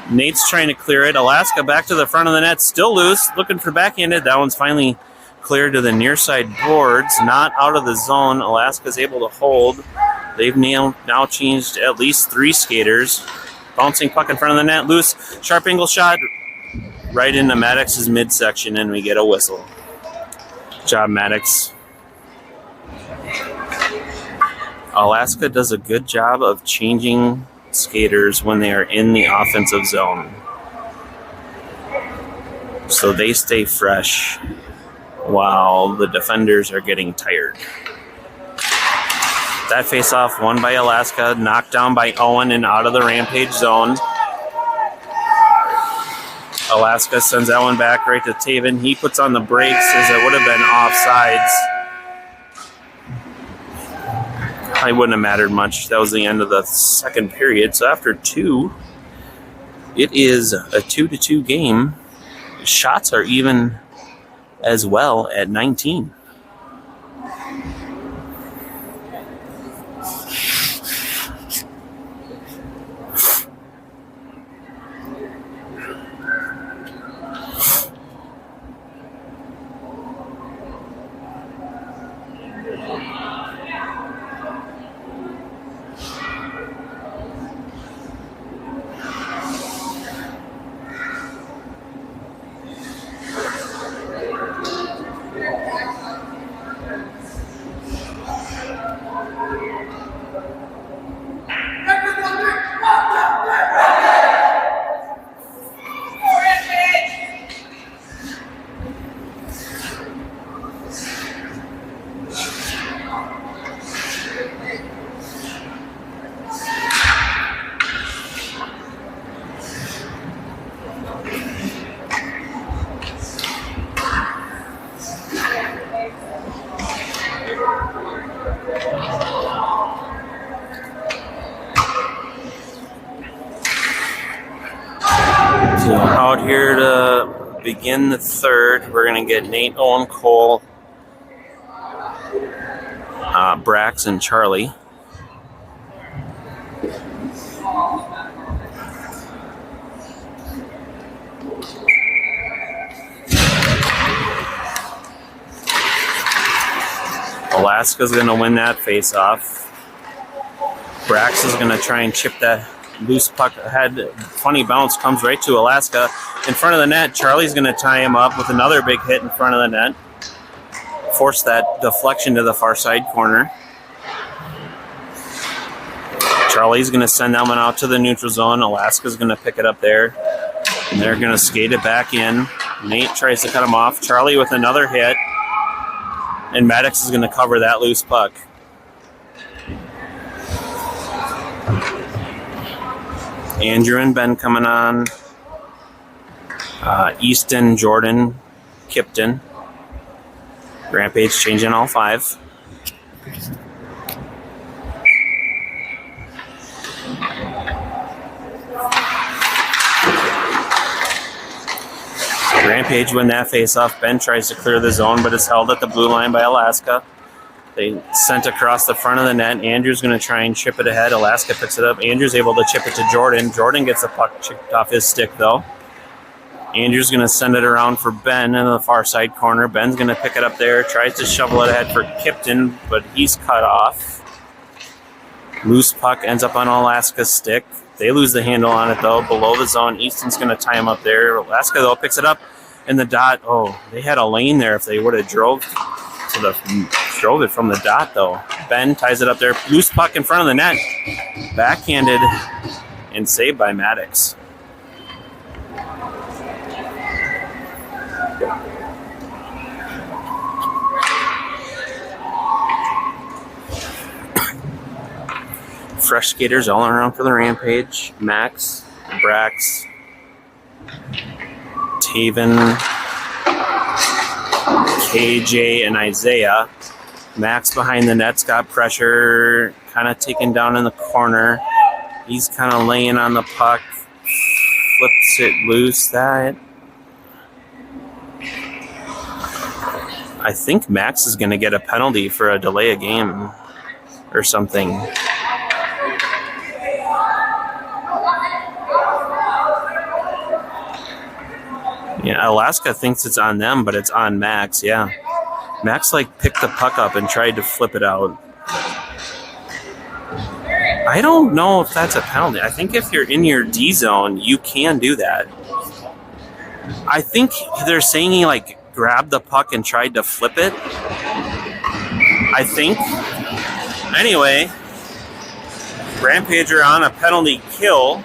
Nate's trying to clear it. Alaska back to the front of the net, still loose, looking for backhanded. That one's finally cleared to the near side boards, not out of the zone. Alaska's able to hold. They've now changed at least 3 skaters. Bouncing puck in front of the net, loose, sharp angle shot right into Maddox's midsection, and we get a whistle. Good job, Maddox. Alaska does a good job of changing skaters when they are in the offensive zone, so they stay fresh while the defenders are getting tired. That face-off won by Alaska, knocked down by Owen and out of the Rampage zone. Alaska sends that one back right to Taven. He puts on the brakes as it would have been offsides. Probably wouldn't have mattered much. That was the end of the second period. So after 2, it is a 2-2 game. Shots are even as well at 19. Out here to begin the third, we're going to get Nate, Owen, Cole, Brax, and Charlie. Alaska's going to win that face-off. Brax is going to try and chip that loose puck ahead. Funny bounce comes right to Alaska in front of the net. Charlie's going to tie him up with another big hit in front of the net. Force that deflection to the far side corner. Charlie's going to send that one out to the neutral zone. Alaska's going to pick it up there. And they're going to skate it back in. Nate tries to cut him off. Charlie with another hit. And Maddox is going to cover that loose puck. Andrew and Ben coming on. Easton, Jordan, Kipton. Rampage changing all 5. Rampage win that face-off. Ben tries to clear the zone, but is held at the blue line by Alaska. They sent across the front of the net. Andrew's going to try and chip it ahead. Alaska picks it up. Andrew's able to chip it to Jordan. Jordan gets the puck chipped off his stick, though. Andrew's going to send it around for Ben in the far side corner. Ben's going to pick it up there. Tries to shovel it ahead for Kipton, but he's cut off. Loose puck ends up on Alaska's stick. They lose the handle on it, though. Below the zone, Easton's going to tie him up there. Alaska, though, picks it up. And the dot, oh, they had a lane there if they would have drove it from the dot, though. Ben ties it up there. Loose puck in front of the net. Backhanded and saved by Maddox. Fresh skaters all around for the Rampage. Max, Brax, Taven, KJ, and Isaiah. Max behind the net's got pressure, kind of taken down in the corner. He's kind of laying on the puck, flips it loose. That I think Max is going to get a penalty for a delay of game or something. Yeah, Alaska thinks it's on them, but it's on Max, yeah. Max, picked the puck up and tried to flip it out. I don't know if that's a penalty. I think if you're in your D zone, you can do that. I think they're saying he, grabbed the puck and tried to flip it. I think. Anyway, Rampage are on a penalty kill.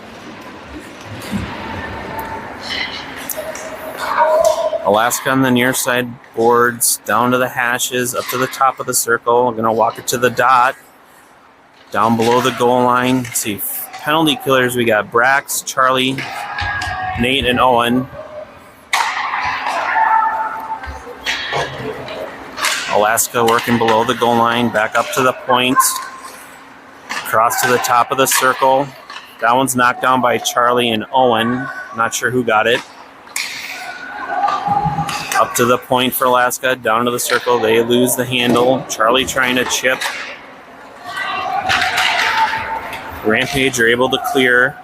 Alaska on the near side boards, down to the hashes, up to the top of the circle. I'm going to walk it to the dot. Down below the goal line. Let's see, penalty killers, we got Brax, Charlie, Nate, and Owen. Alaska working below the goal line, back up to the point. Across to the top of the circle. That one's knocked down by Charlie and Owen. Not sure who got it. Up to the point for Alaska, down to the circle. They lose the handle. Charlie trying to chip. Rampage are able to clear.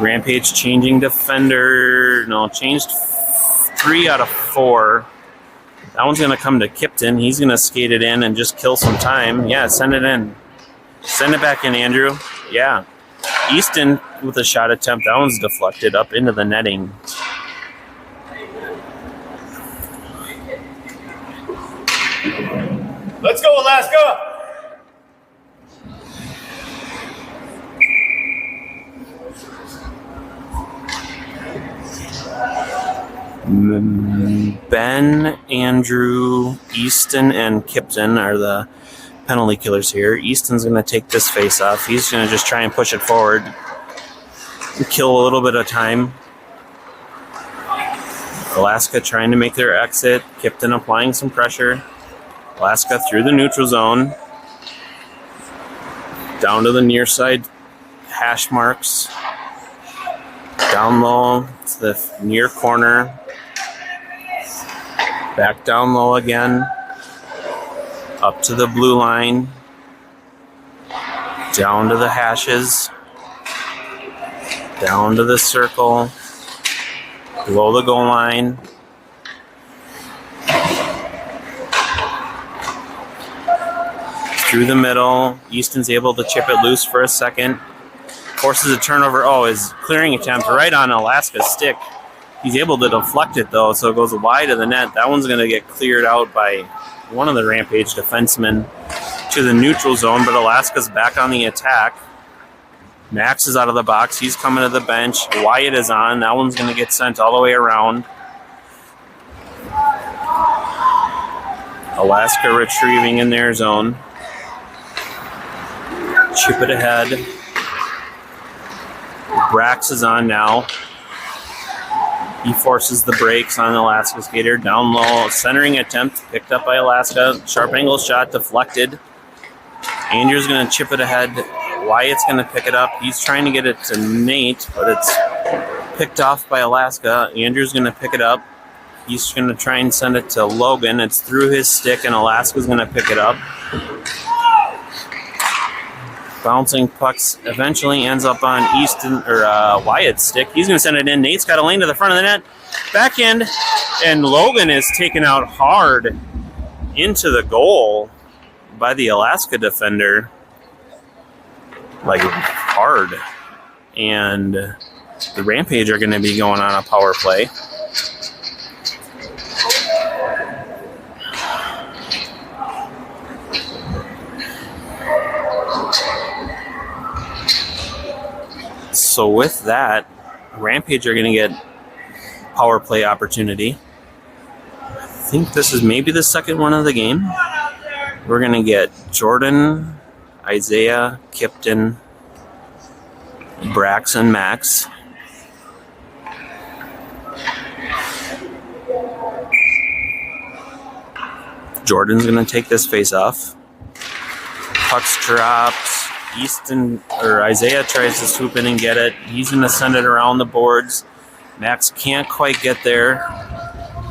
Rampage changing defender. No, changed 3 out of 4. That one's going to come to Kipton. He's going to skate it in and just kill some time. Yeah, send it in. Send it back in, Andrew. Yeah. Easton with a shot attempt. That one's deflected up into the netting. Let's go, Alaska! Ben, Andrew, Easton, and Kipton are the penalty killers here. Easton's going to take this face off. He's going to just try and push it forward and kill a little bit of time. Alaska trying to make their exit. Kipton applying some pressure. Alaska through the neutral zone. Down to the near side hash marks. Down low to the near corner. Back down low again. Up to the blue line. Down to the hashes. Down to the circle. Below the goal line. Through the middle. Easton's able to chip it loose for a second. Forces a turnover. Oh, his clearing attempt right on Alaska's stick. He's able to deflect it, though, so it goes wide of the net. That one's going to get cleared out by one of the Rampage defensemen to the neutral zone, but Alaska's back on the attack. Max is out of the box. He's coming to the bench. Wyatt is on. That one's going to get sent all the way around. Alaska retrieving in their zone. Chip it ahead. Brax is on now. He forces the brakes on Alaska Skater. Down low, centering attempt picked up by Alaska. Sharp angle shot deflected. Andrew's going to chip it ahead. Wyatt's going to pick it up. He's trying to get it to Nate, but it's picked off by Alaska. Andrew's going to pick it up. He's going to try and send it to Logan. It's through his stick, and Alaska's going to pick it up. Bouncing pucks eventually ends up on Wyatt's stick. He's going to send it in. Nate's got a lane to the front of the net. Backhand, and Logan is taken out hard into the goal by the Alaska defender. Like, hard. And the Rampage are going to be going on a power play. So with that, Rampage are going to get power play opportunity. I think this is maybe the second one of the game. We're going to get Jordan, Isaiah, Kipton, Brax, and Max. Jordan's going to take this face off. Puck's dropped. Isaiah tries to swoop in and get it. He's going to send it around the boards. Max can't quite get there.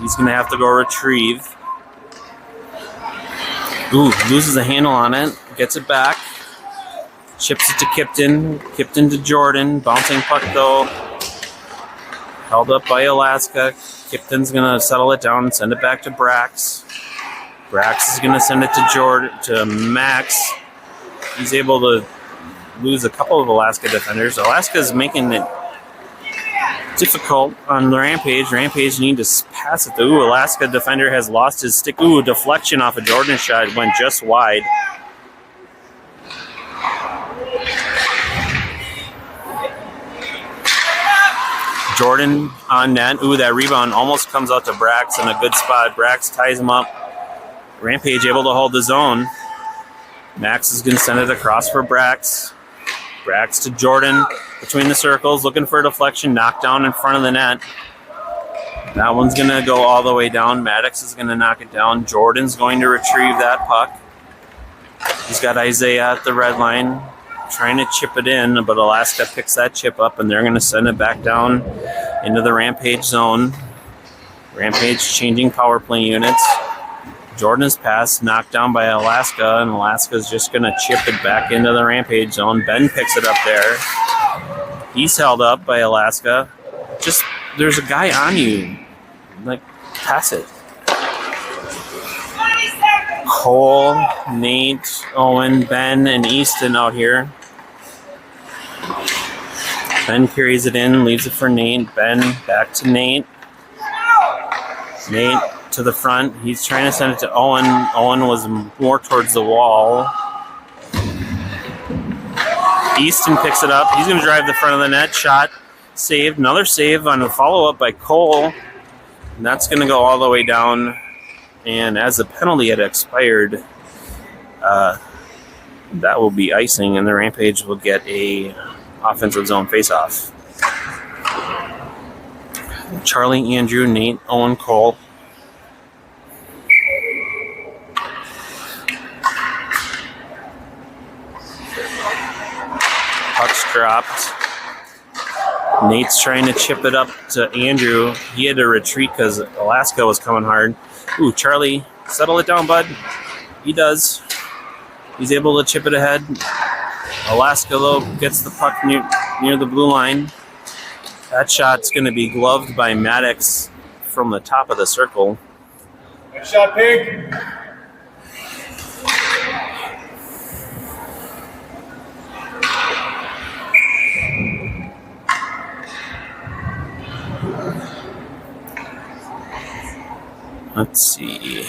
He's going to have to go retrieve. Ooh, loses a handle on it. Gets it back. Chips it to Kipton. Kipton to Jordan. Bouncing puck though. Held up by Alaska. Kipton's going to settle it down and send it back to Brax. Brax is going to send it to Max. He's able to lose a couple of Alaska defenders. Alaska's making it difficult on the Rampage. Rampage need to pass it. Ooh, Alaska defender has lost his stick. Ooh, deflection off a Jordan shot. Went just wide. Jordan on net. Ooh, that rebound almost comes out to Brax in a good spot. Brax ties him up. Rampage able to hold the zone. Max is going to send it across for Brax. Brax to Jordan between the circles, looking for a deflection, knocked down in front of the net. That one's going to go all the way down. Maddox is going to knock it down. Jordan's going to retrieve that puck. He's got Isaiah at the red line, trying to chip it in, but Alaska picks that chip up, and they're going to send it back down into the Rampage zone. Rampage changing power play units. Jordan's pass knocked down by Alaska, and Alaska's just going to chip it back into the Rampage zone. Ben picks it up there. He's held up by Alaska. Just, there's a guy on you. Like, pass it. Cole, Nate, Owen, Ben, and Easton out here. Ben carries it in, leaves it for Nate. Ben back to Nate. Nate to the front. He's trying to send it to Owen. Owen was more towards the wall. Easton picks it up. He's going to drive the front of the net. Shot. Saved. Another save on a follow-up by Cole. And that's going to go all the way down. And as the penalty had expired, that will be icing, and the Rampage will get a offensive zone face-off. Charlie, Andrew, Nate, Owen, Cole. Puck's dropped. Nate's trying to chip it up to Andrew. He had to retreat because Alaska was coming hard. Ooh, Charlie, settle it down, bud. He does. He's able to chip it ahead. Alaska, though, gets the puck near the blue line. That shot's going to be gloved by Maddox from the top of the circle. Good shot, Pig. Let's see.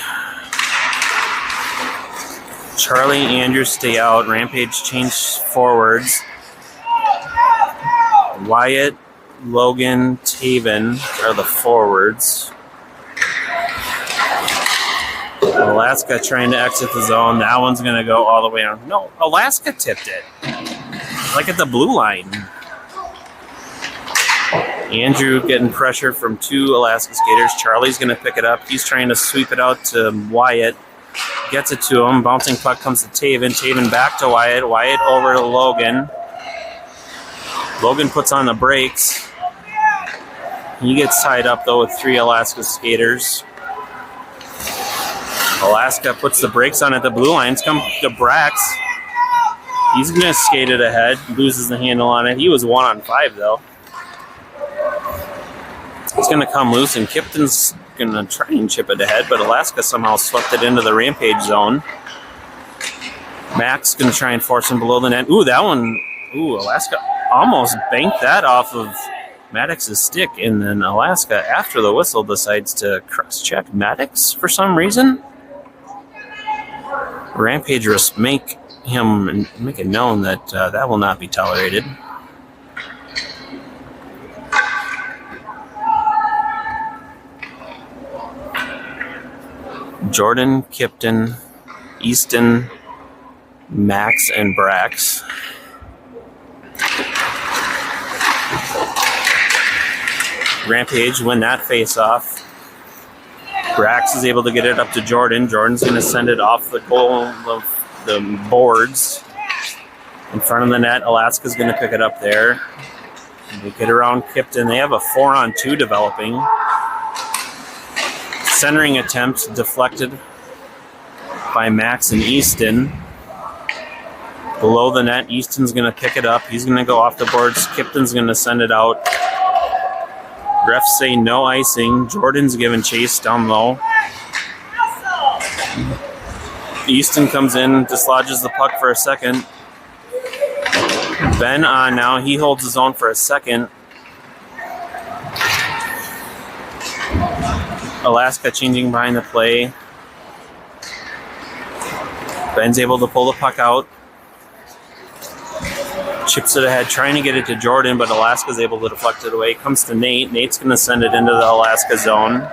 Charlie, Andrew stay out. Rampage change forwards. Wyatt, Logan, Taven are the forwards. Alaska trying to exit the zone. That one's going to go all the way on. No, Alaska tipped it. Like at the blue line. Andrew getting pressure from 2 Alaska skaters. Charlie's going to pick it up. He's trying to sweep it out to Wyatt. Gets it to him. Bouncing puck comes to Taven. Taven back to Wyatt. Wyatt over to Logan. Logan puts on the brakes. He gets tied up, though, with 3 Alaska skaters. Alaska puts the brakes on at the blue lines. Come to Brax. He's going to skate it ahead. Loses the handle on it. He was 1-on-5, though. It's going to come loose, and Kipton's going to try and chip it ahead, but Alaska somehow swept it into the Rampage zone. Max going to try and force him below the net. Ooh, that one. Ooh, Alaska almost banked that off of Maddox's stick, and then Alaska, after the whistle, decides to cross-check Maddox for some reason. Rampagers make it known that that will not be tolerated. Jordan, Kipton, Easton, Max, and Brax. Rampage win that face-off. Brax is able to get it up to Jordan. Jordan's going to send it off the goal of the boards in front of the net. Alaska's going to pick it up there. They get around Kipton. They have a 4-on-2 developing. Centering attempt deflected by Max and Easton. Below the net, Easton's going to pick it up. He's going to go off the boards. Kipton's going to send it out. Refs say no icing. Jordan's giving chase down low. Easton comes in, dislodges the puck for a second. Ben on now. He holds his own for a second. Alaska changing behind the play. Ben's able to pull the puck out. Chips it ahead, trying to get it to Jordan, but Alaska's able to deflect it away. Comes to Nate. Nate's going to send it into the Alaska zone.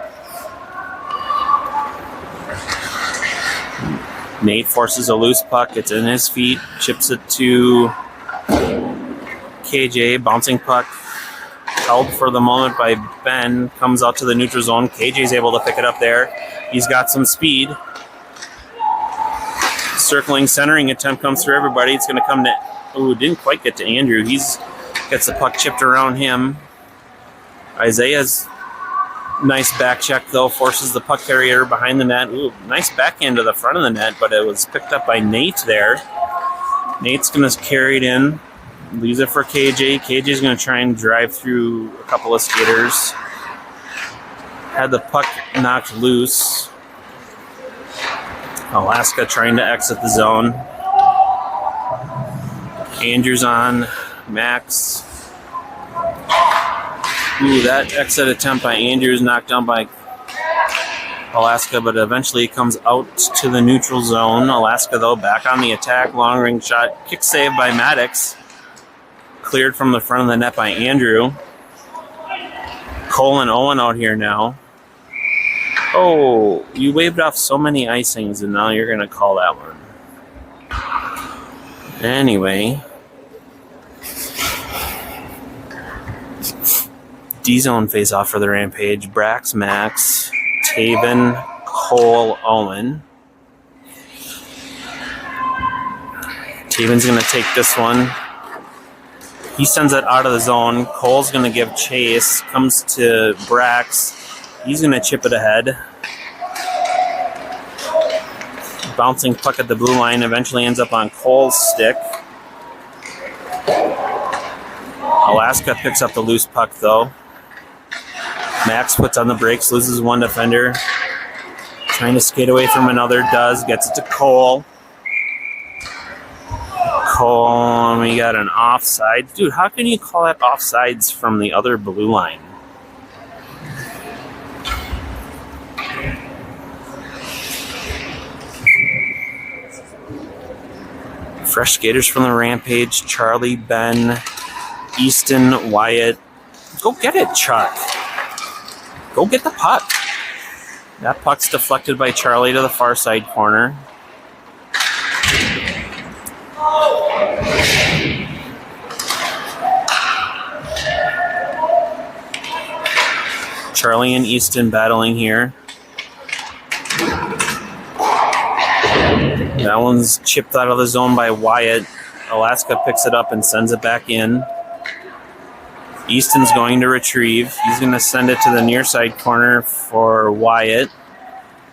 Nate forces a loose puck. It's in his feet. Chips it to KJ. Bouncing puck. Held for the moment by Ben. Comes out to the neutral zone. KJ's able to pick it up there. He's got some speed. Circling, centering attempt comes through everybody. It's going to come to... Ooh, didn't quite get to Andrew. He's gets the puck chipped around him. Isaiah's nice back check, though. Forces the puck carrier behind the net. Ooh, nice backhand to the front of the net, but it was picked up by Nate there. Nate's going to carry it in. Leaves it for KJ. KJ's going to try and drive through a couple of skaters. Had the puck knocked loose. Alaska trying to exit the zone. Andrews on. Max. Ooh, that exit attempt by Andrews knocked down by Alaska, but eventually it comes out to the neutral zone. Alaska, though, back on the attack. Long range shot. Kick save by Maddox. Cleared from the front of the net by Andrew. Cole and Owen out here now. Oh, you waved off so many icings, and now you're going to call that one. Anyway. D-zone face-off for the Rampage. Brax, Max, Taven, Cole, Owen. Taven's going to take this one. He sends it out of the zone. Cole's going to give chase. Comes to Brax. He's going to chip it ahead. Bouncing puck at the blue line. Eventually ends up on Cole's stick. Alaska picks up the loose puck, though. Max puts on the brakes. Loses one defender. Trying to skate away from another. Does. Gets it to Cole. Cole, we got an offside. Dude, how can you call that offsides from the other blue line? Fresh skaters from the Rampage. Charlie, Ben, Easton, Wyatt. Go get it, Chuck. Go get the puck. That puck's deflected by Charlie to the far side corner. Charlie and Easton battling here. That one's chipped out of the zone by Wyatt. Alaska picks it up and sends it back in. Easton's going to retrieve. He's going to send it to the near side corner for Wyatt.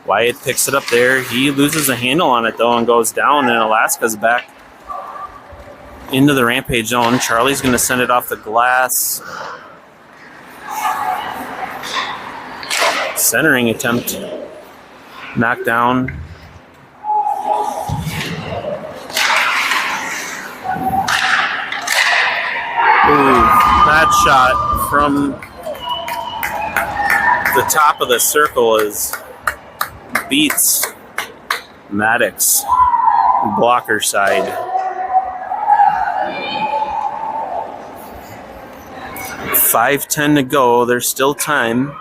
Wyatt picks it up there. He loses a handle on it, though, and goes down, and Alaska's back into the Rampage zone. Charlie's going to send it off the glass. Centering attempt. Knocked down. Ooh, that shot from the top of the circle beats Maddox blocker side. 5:10 to go. There's still time.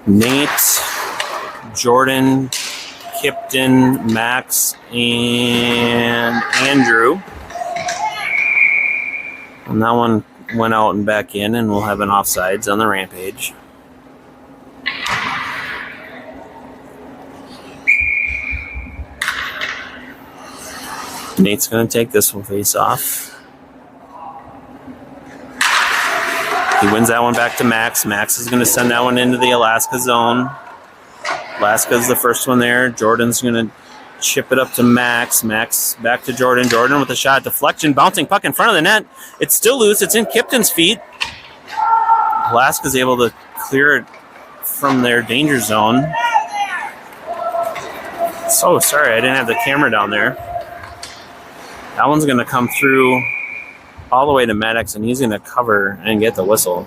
Nate, Jordan, Kipton, Max, and Andrew. And that one went out and back in, and we'll have an offsides on the Rampage. Nate's going to take this one face off. He wins that one back to Max. Max is going to send that one into the Alaska zone. Alaska's the first one there. Jordan's going to chip it up to Max. Max back to Jordan. Jordan with a shot. Deflection. Bouncing puck in front of the net. It's still loose. It's in Kipton's feet. Alaska's able to clear it from their danger zone. So sorry, I didn't have the camera down there. That one's going to come through all the way to Maddox, and he's going to cover and get the whistle.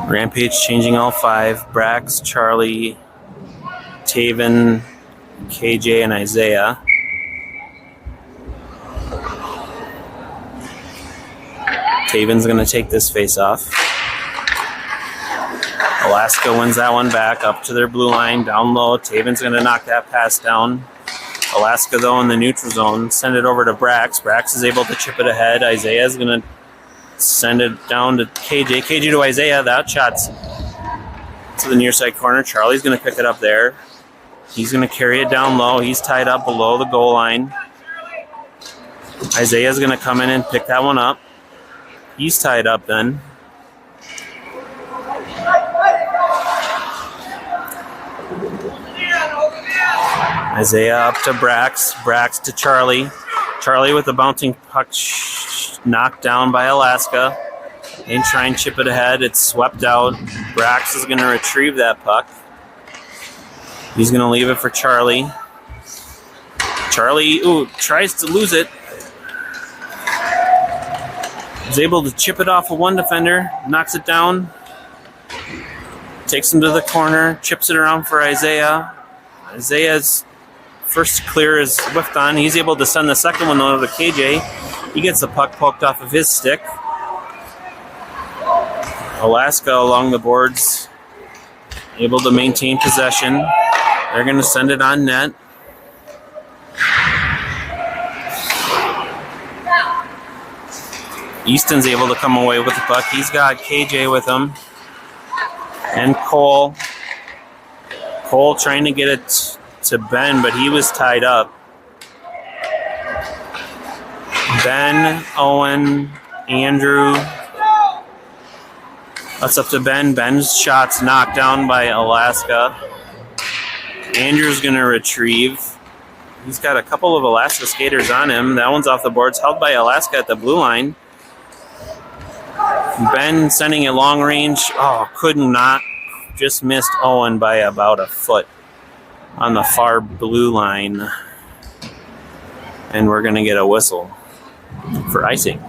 Rampage changing all five. Brax, Charlie, Taven, KJ, and Isaiah. Taven's going to take this face off. Alaska wins that one back up to their blue line, down low. Taven's going to knock that pass down. Alaska, though, in the neutral zone. Send it over to Brax. Brax is able to chip it ahead. Isaiah's going to send it down to KJ. KJ to Isaiah. That shot's to the near side corner. Charlie's going to pick it up there. He's going to carry it down low. He's tied up below the goal line. Isaiah's going to come in and pick that one up. He's tied up then. Isaiah up to Brax. Brax to Charlie. Charlie with the bouncing puck knocked down by Alaska. They try and chip it ahead. It's swept out. Brax is going to retrieve that puck. He's going to leave it for Charlie. Charlie, tries to lose it. He's able to chip it off of one defender. Knocks it down. Takes him to the corner. Chips it around for Isaiah. Isaiah's first clear is whiffed on. He's able to send the second one over to KJ. He gets the puck poked off of his stick. Alaska along the boards, able to maintain possession. They're going to send it on net. Easton's able to come away with the puck. He's got KJ with him. And Cole. Cole trying to get it to Ben, but he was tied up. Ben, Owen, Andrew. That's up to Ben. Ben's shot's knocked down by Alaska. Andrew's going to retrieve. He's got a couple of Alaska skaters on him. That one's off the boards, held by Alaska at the blue line. Ben sending it long range. Could not. Just missed Owen by about a foot on the far blue line. And we're going to get a whistle for icing.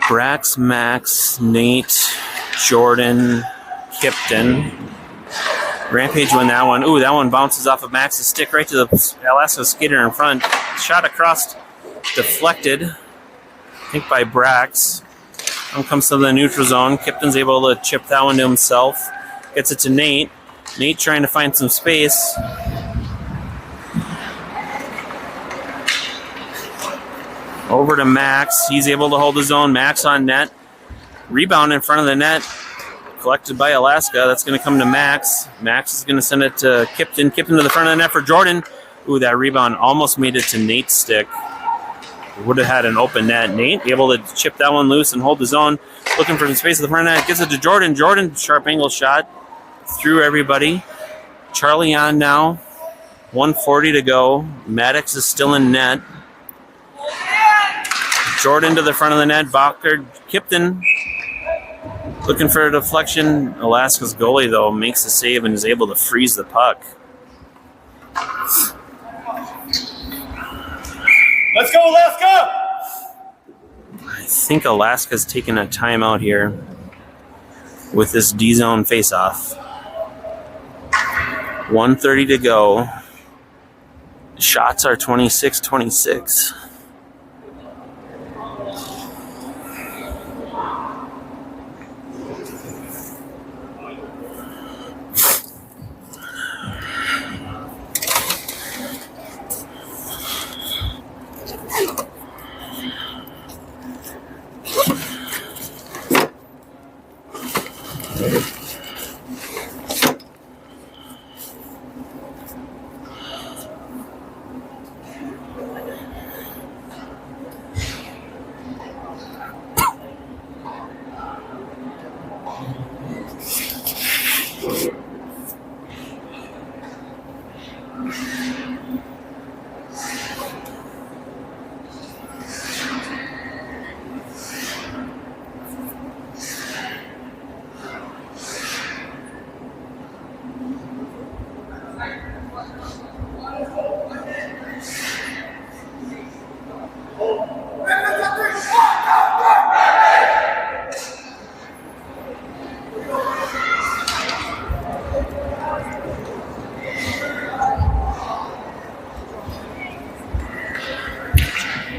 Brax, Max, Nate, Jordan, Kipton. Rampage win that one. Ooh, that one bounces off of Max's stick right to the Alaska skater in front. Shot across, deflected, I think by Brax. One comes to the neutral zone. Kipton's able to chip that one to himself. Gets it to Nate. Nate trying to find some space. Over to Max. He's able to hold his own. Max on net. Rebound in front of the net. Collected by Alaska. That's going to come to Max. Max is going to send it to Kipton. Kipton to the front of the net for Jordan. Ooh, that rebound almost made it to Nate's stick. Would have had an open net. Nate able to chip that one loose and hold his own. Looking for some space at the front of the net. Gives it to Jordan. Jordan, sharp angle shot. Through everybody. Charlie on now. 1:40 to go. Maddox is still in net. Jordan to the front of the net. Bacher, Kipton looking for a deflection. Alaska's goalie, though, makes the save and is able to freeze the puck. Let's go, Alaska! I think Alaska's taking a timeout here with this D-zone face-off. 1:30 to go. Shots are 26-26.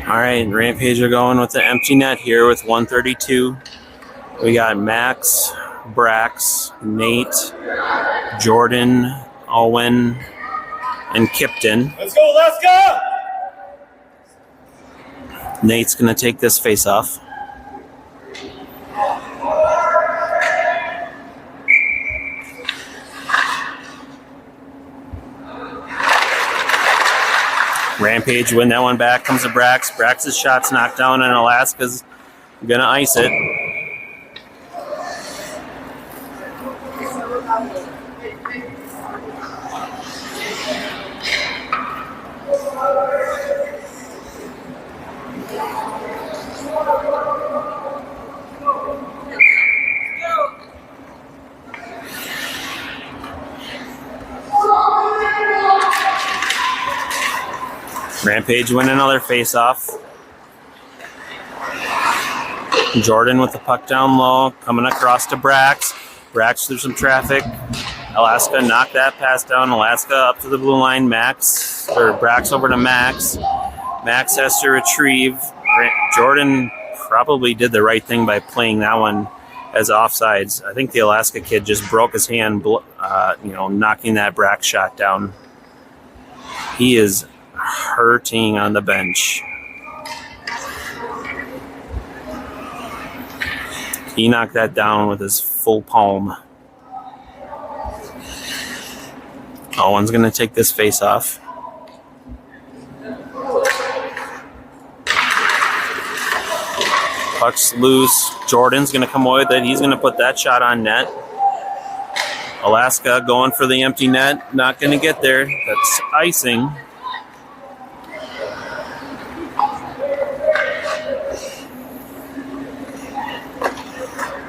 All right, Rampage are going with the empty net here with 1:32. We got Max, Brax, Nate, Jordan, Owen, and Kipton. Let's go, Alaska! Nate's going to take this face-off. Rampage win that one back. Comes to Brax. Brax's shot's knocked down, and Alaska's going to ice it. Rampage win another face-off. Jordan with the puck down low, coming across to Brax. Brax through some traffic. Alaska knocked that pass down. Alaska up to the blue line. Brax over to Max. Max has to retrieve. Jordan probably did the right thing by playing that one as offsides. I think the Alaska kid just broke his hand, knocking that Brax shot down. He is hurting on the bench. He knocked that down with his full palm. Owen's going to take this face off. Puck's loose. Jordan's going to come away with it. He's going to put that shot on net. Alaska going for the empty net. Not going to get there. That's icing.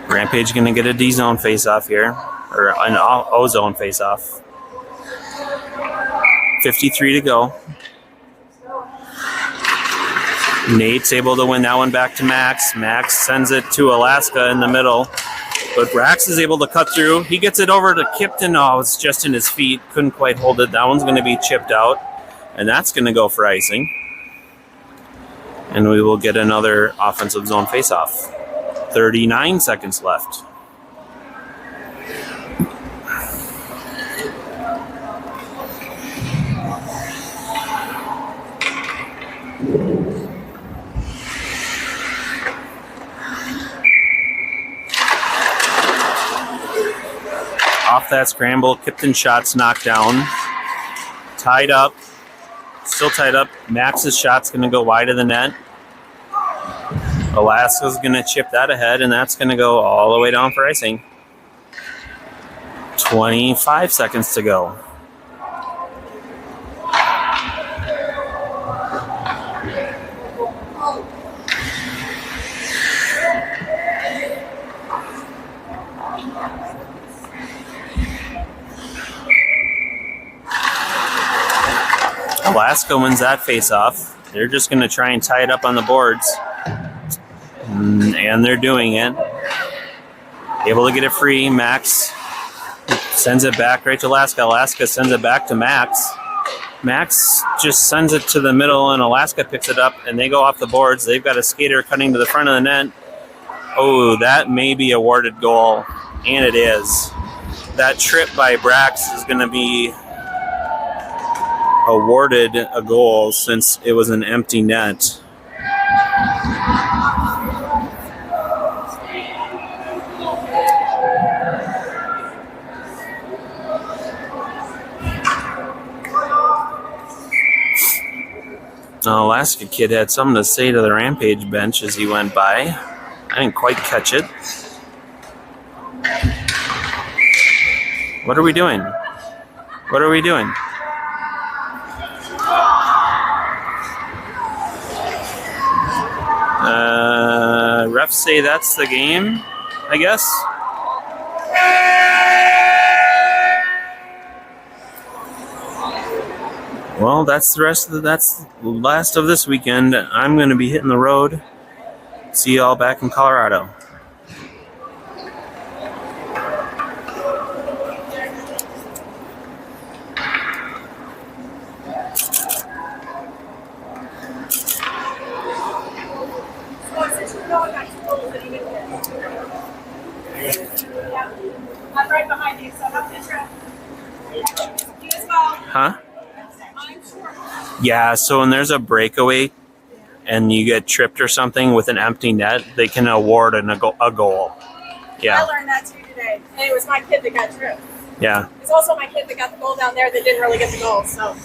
Rampage going to get a D-zone face-off here, or an O-zone face-off. 53 to go. Nate's able to win that one back to Max. Max sends it to Alaska in the middle. But Brax is able to cut through. He gets it over to Kipton. Oh, it's just in his feet. Couldn't quite hold it. That one's going to be chipped out. And that's going to go for icing. And we will get another offensive zone faceoff. 39 seconds left. Off that scramble, Kipton shots knocked down. Tied up. Still tied up. Max's shot's going to go wide of the net. Alaska's going to chip that ahead, and that's going to go all the way down for icing. 25 seconds to go. Alaska wins that face-off. They're just going to try and tie it up on the boards. And they're doing it. Able to get it free. Max sends it back right to Alaska. Alaska sends it back to Max. Max just sends it to the middle, and Alaska picks it up, and they go off the boards. They've got a skater cutting to the front of the net. Oh, that may be awarded goal, and it is. That trip by Brax is going to be awarded a goal since it was an empty net. The Alaska kid had something to say to the Rampage bench as he went by. I didn't quite catch it. What are we doing? What are we doing? Refs say that's the game, I guess. Well, that's the last of this weekend. I'm going to be hitting the road. See y'all back in Colorado. I'm right behind you, so I'm interested. You as well. Huh? I'm sure. Yeah, so when there's a breakaway and you get tripped or something with an empty net, they can award a goal. Yeah. I learned that too today. And it was my kid that got tripped. Yeah. It's also my kid that got the goal down there that didn't really get the goal, so.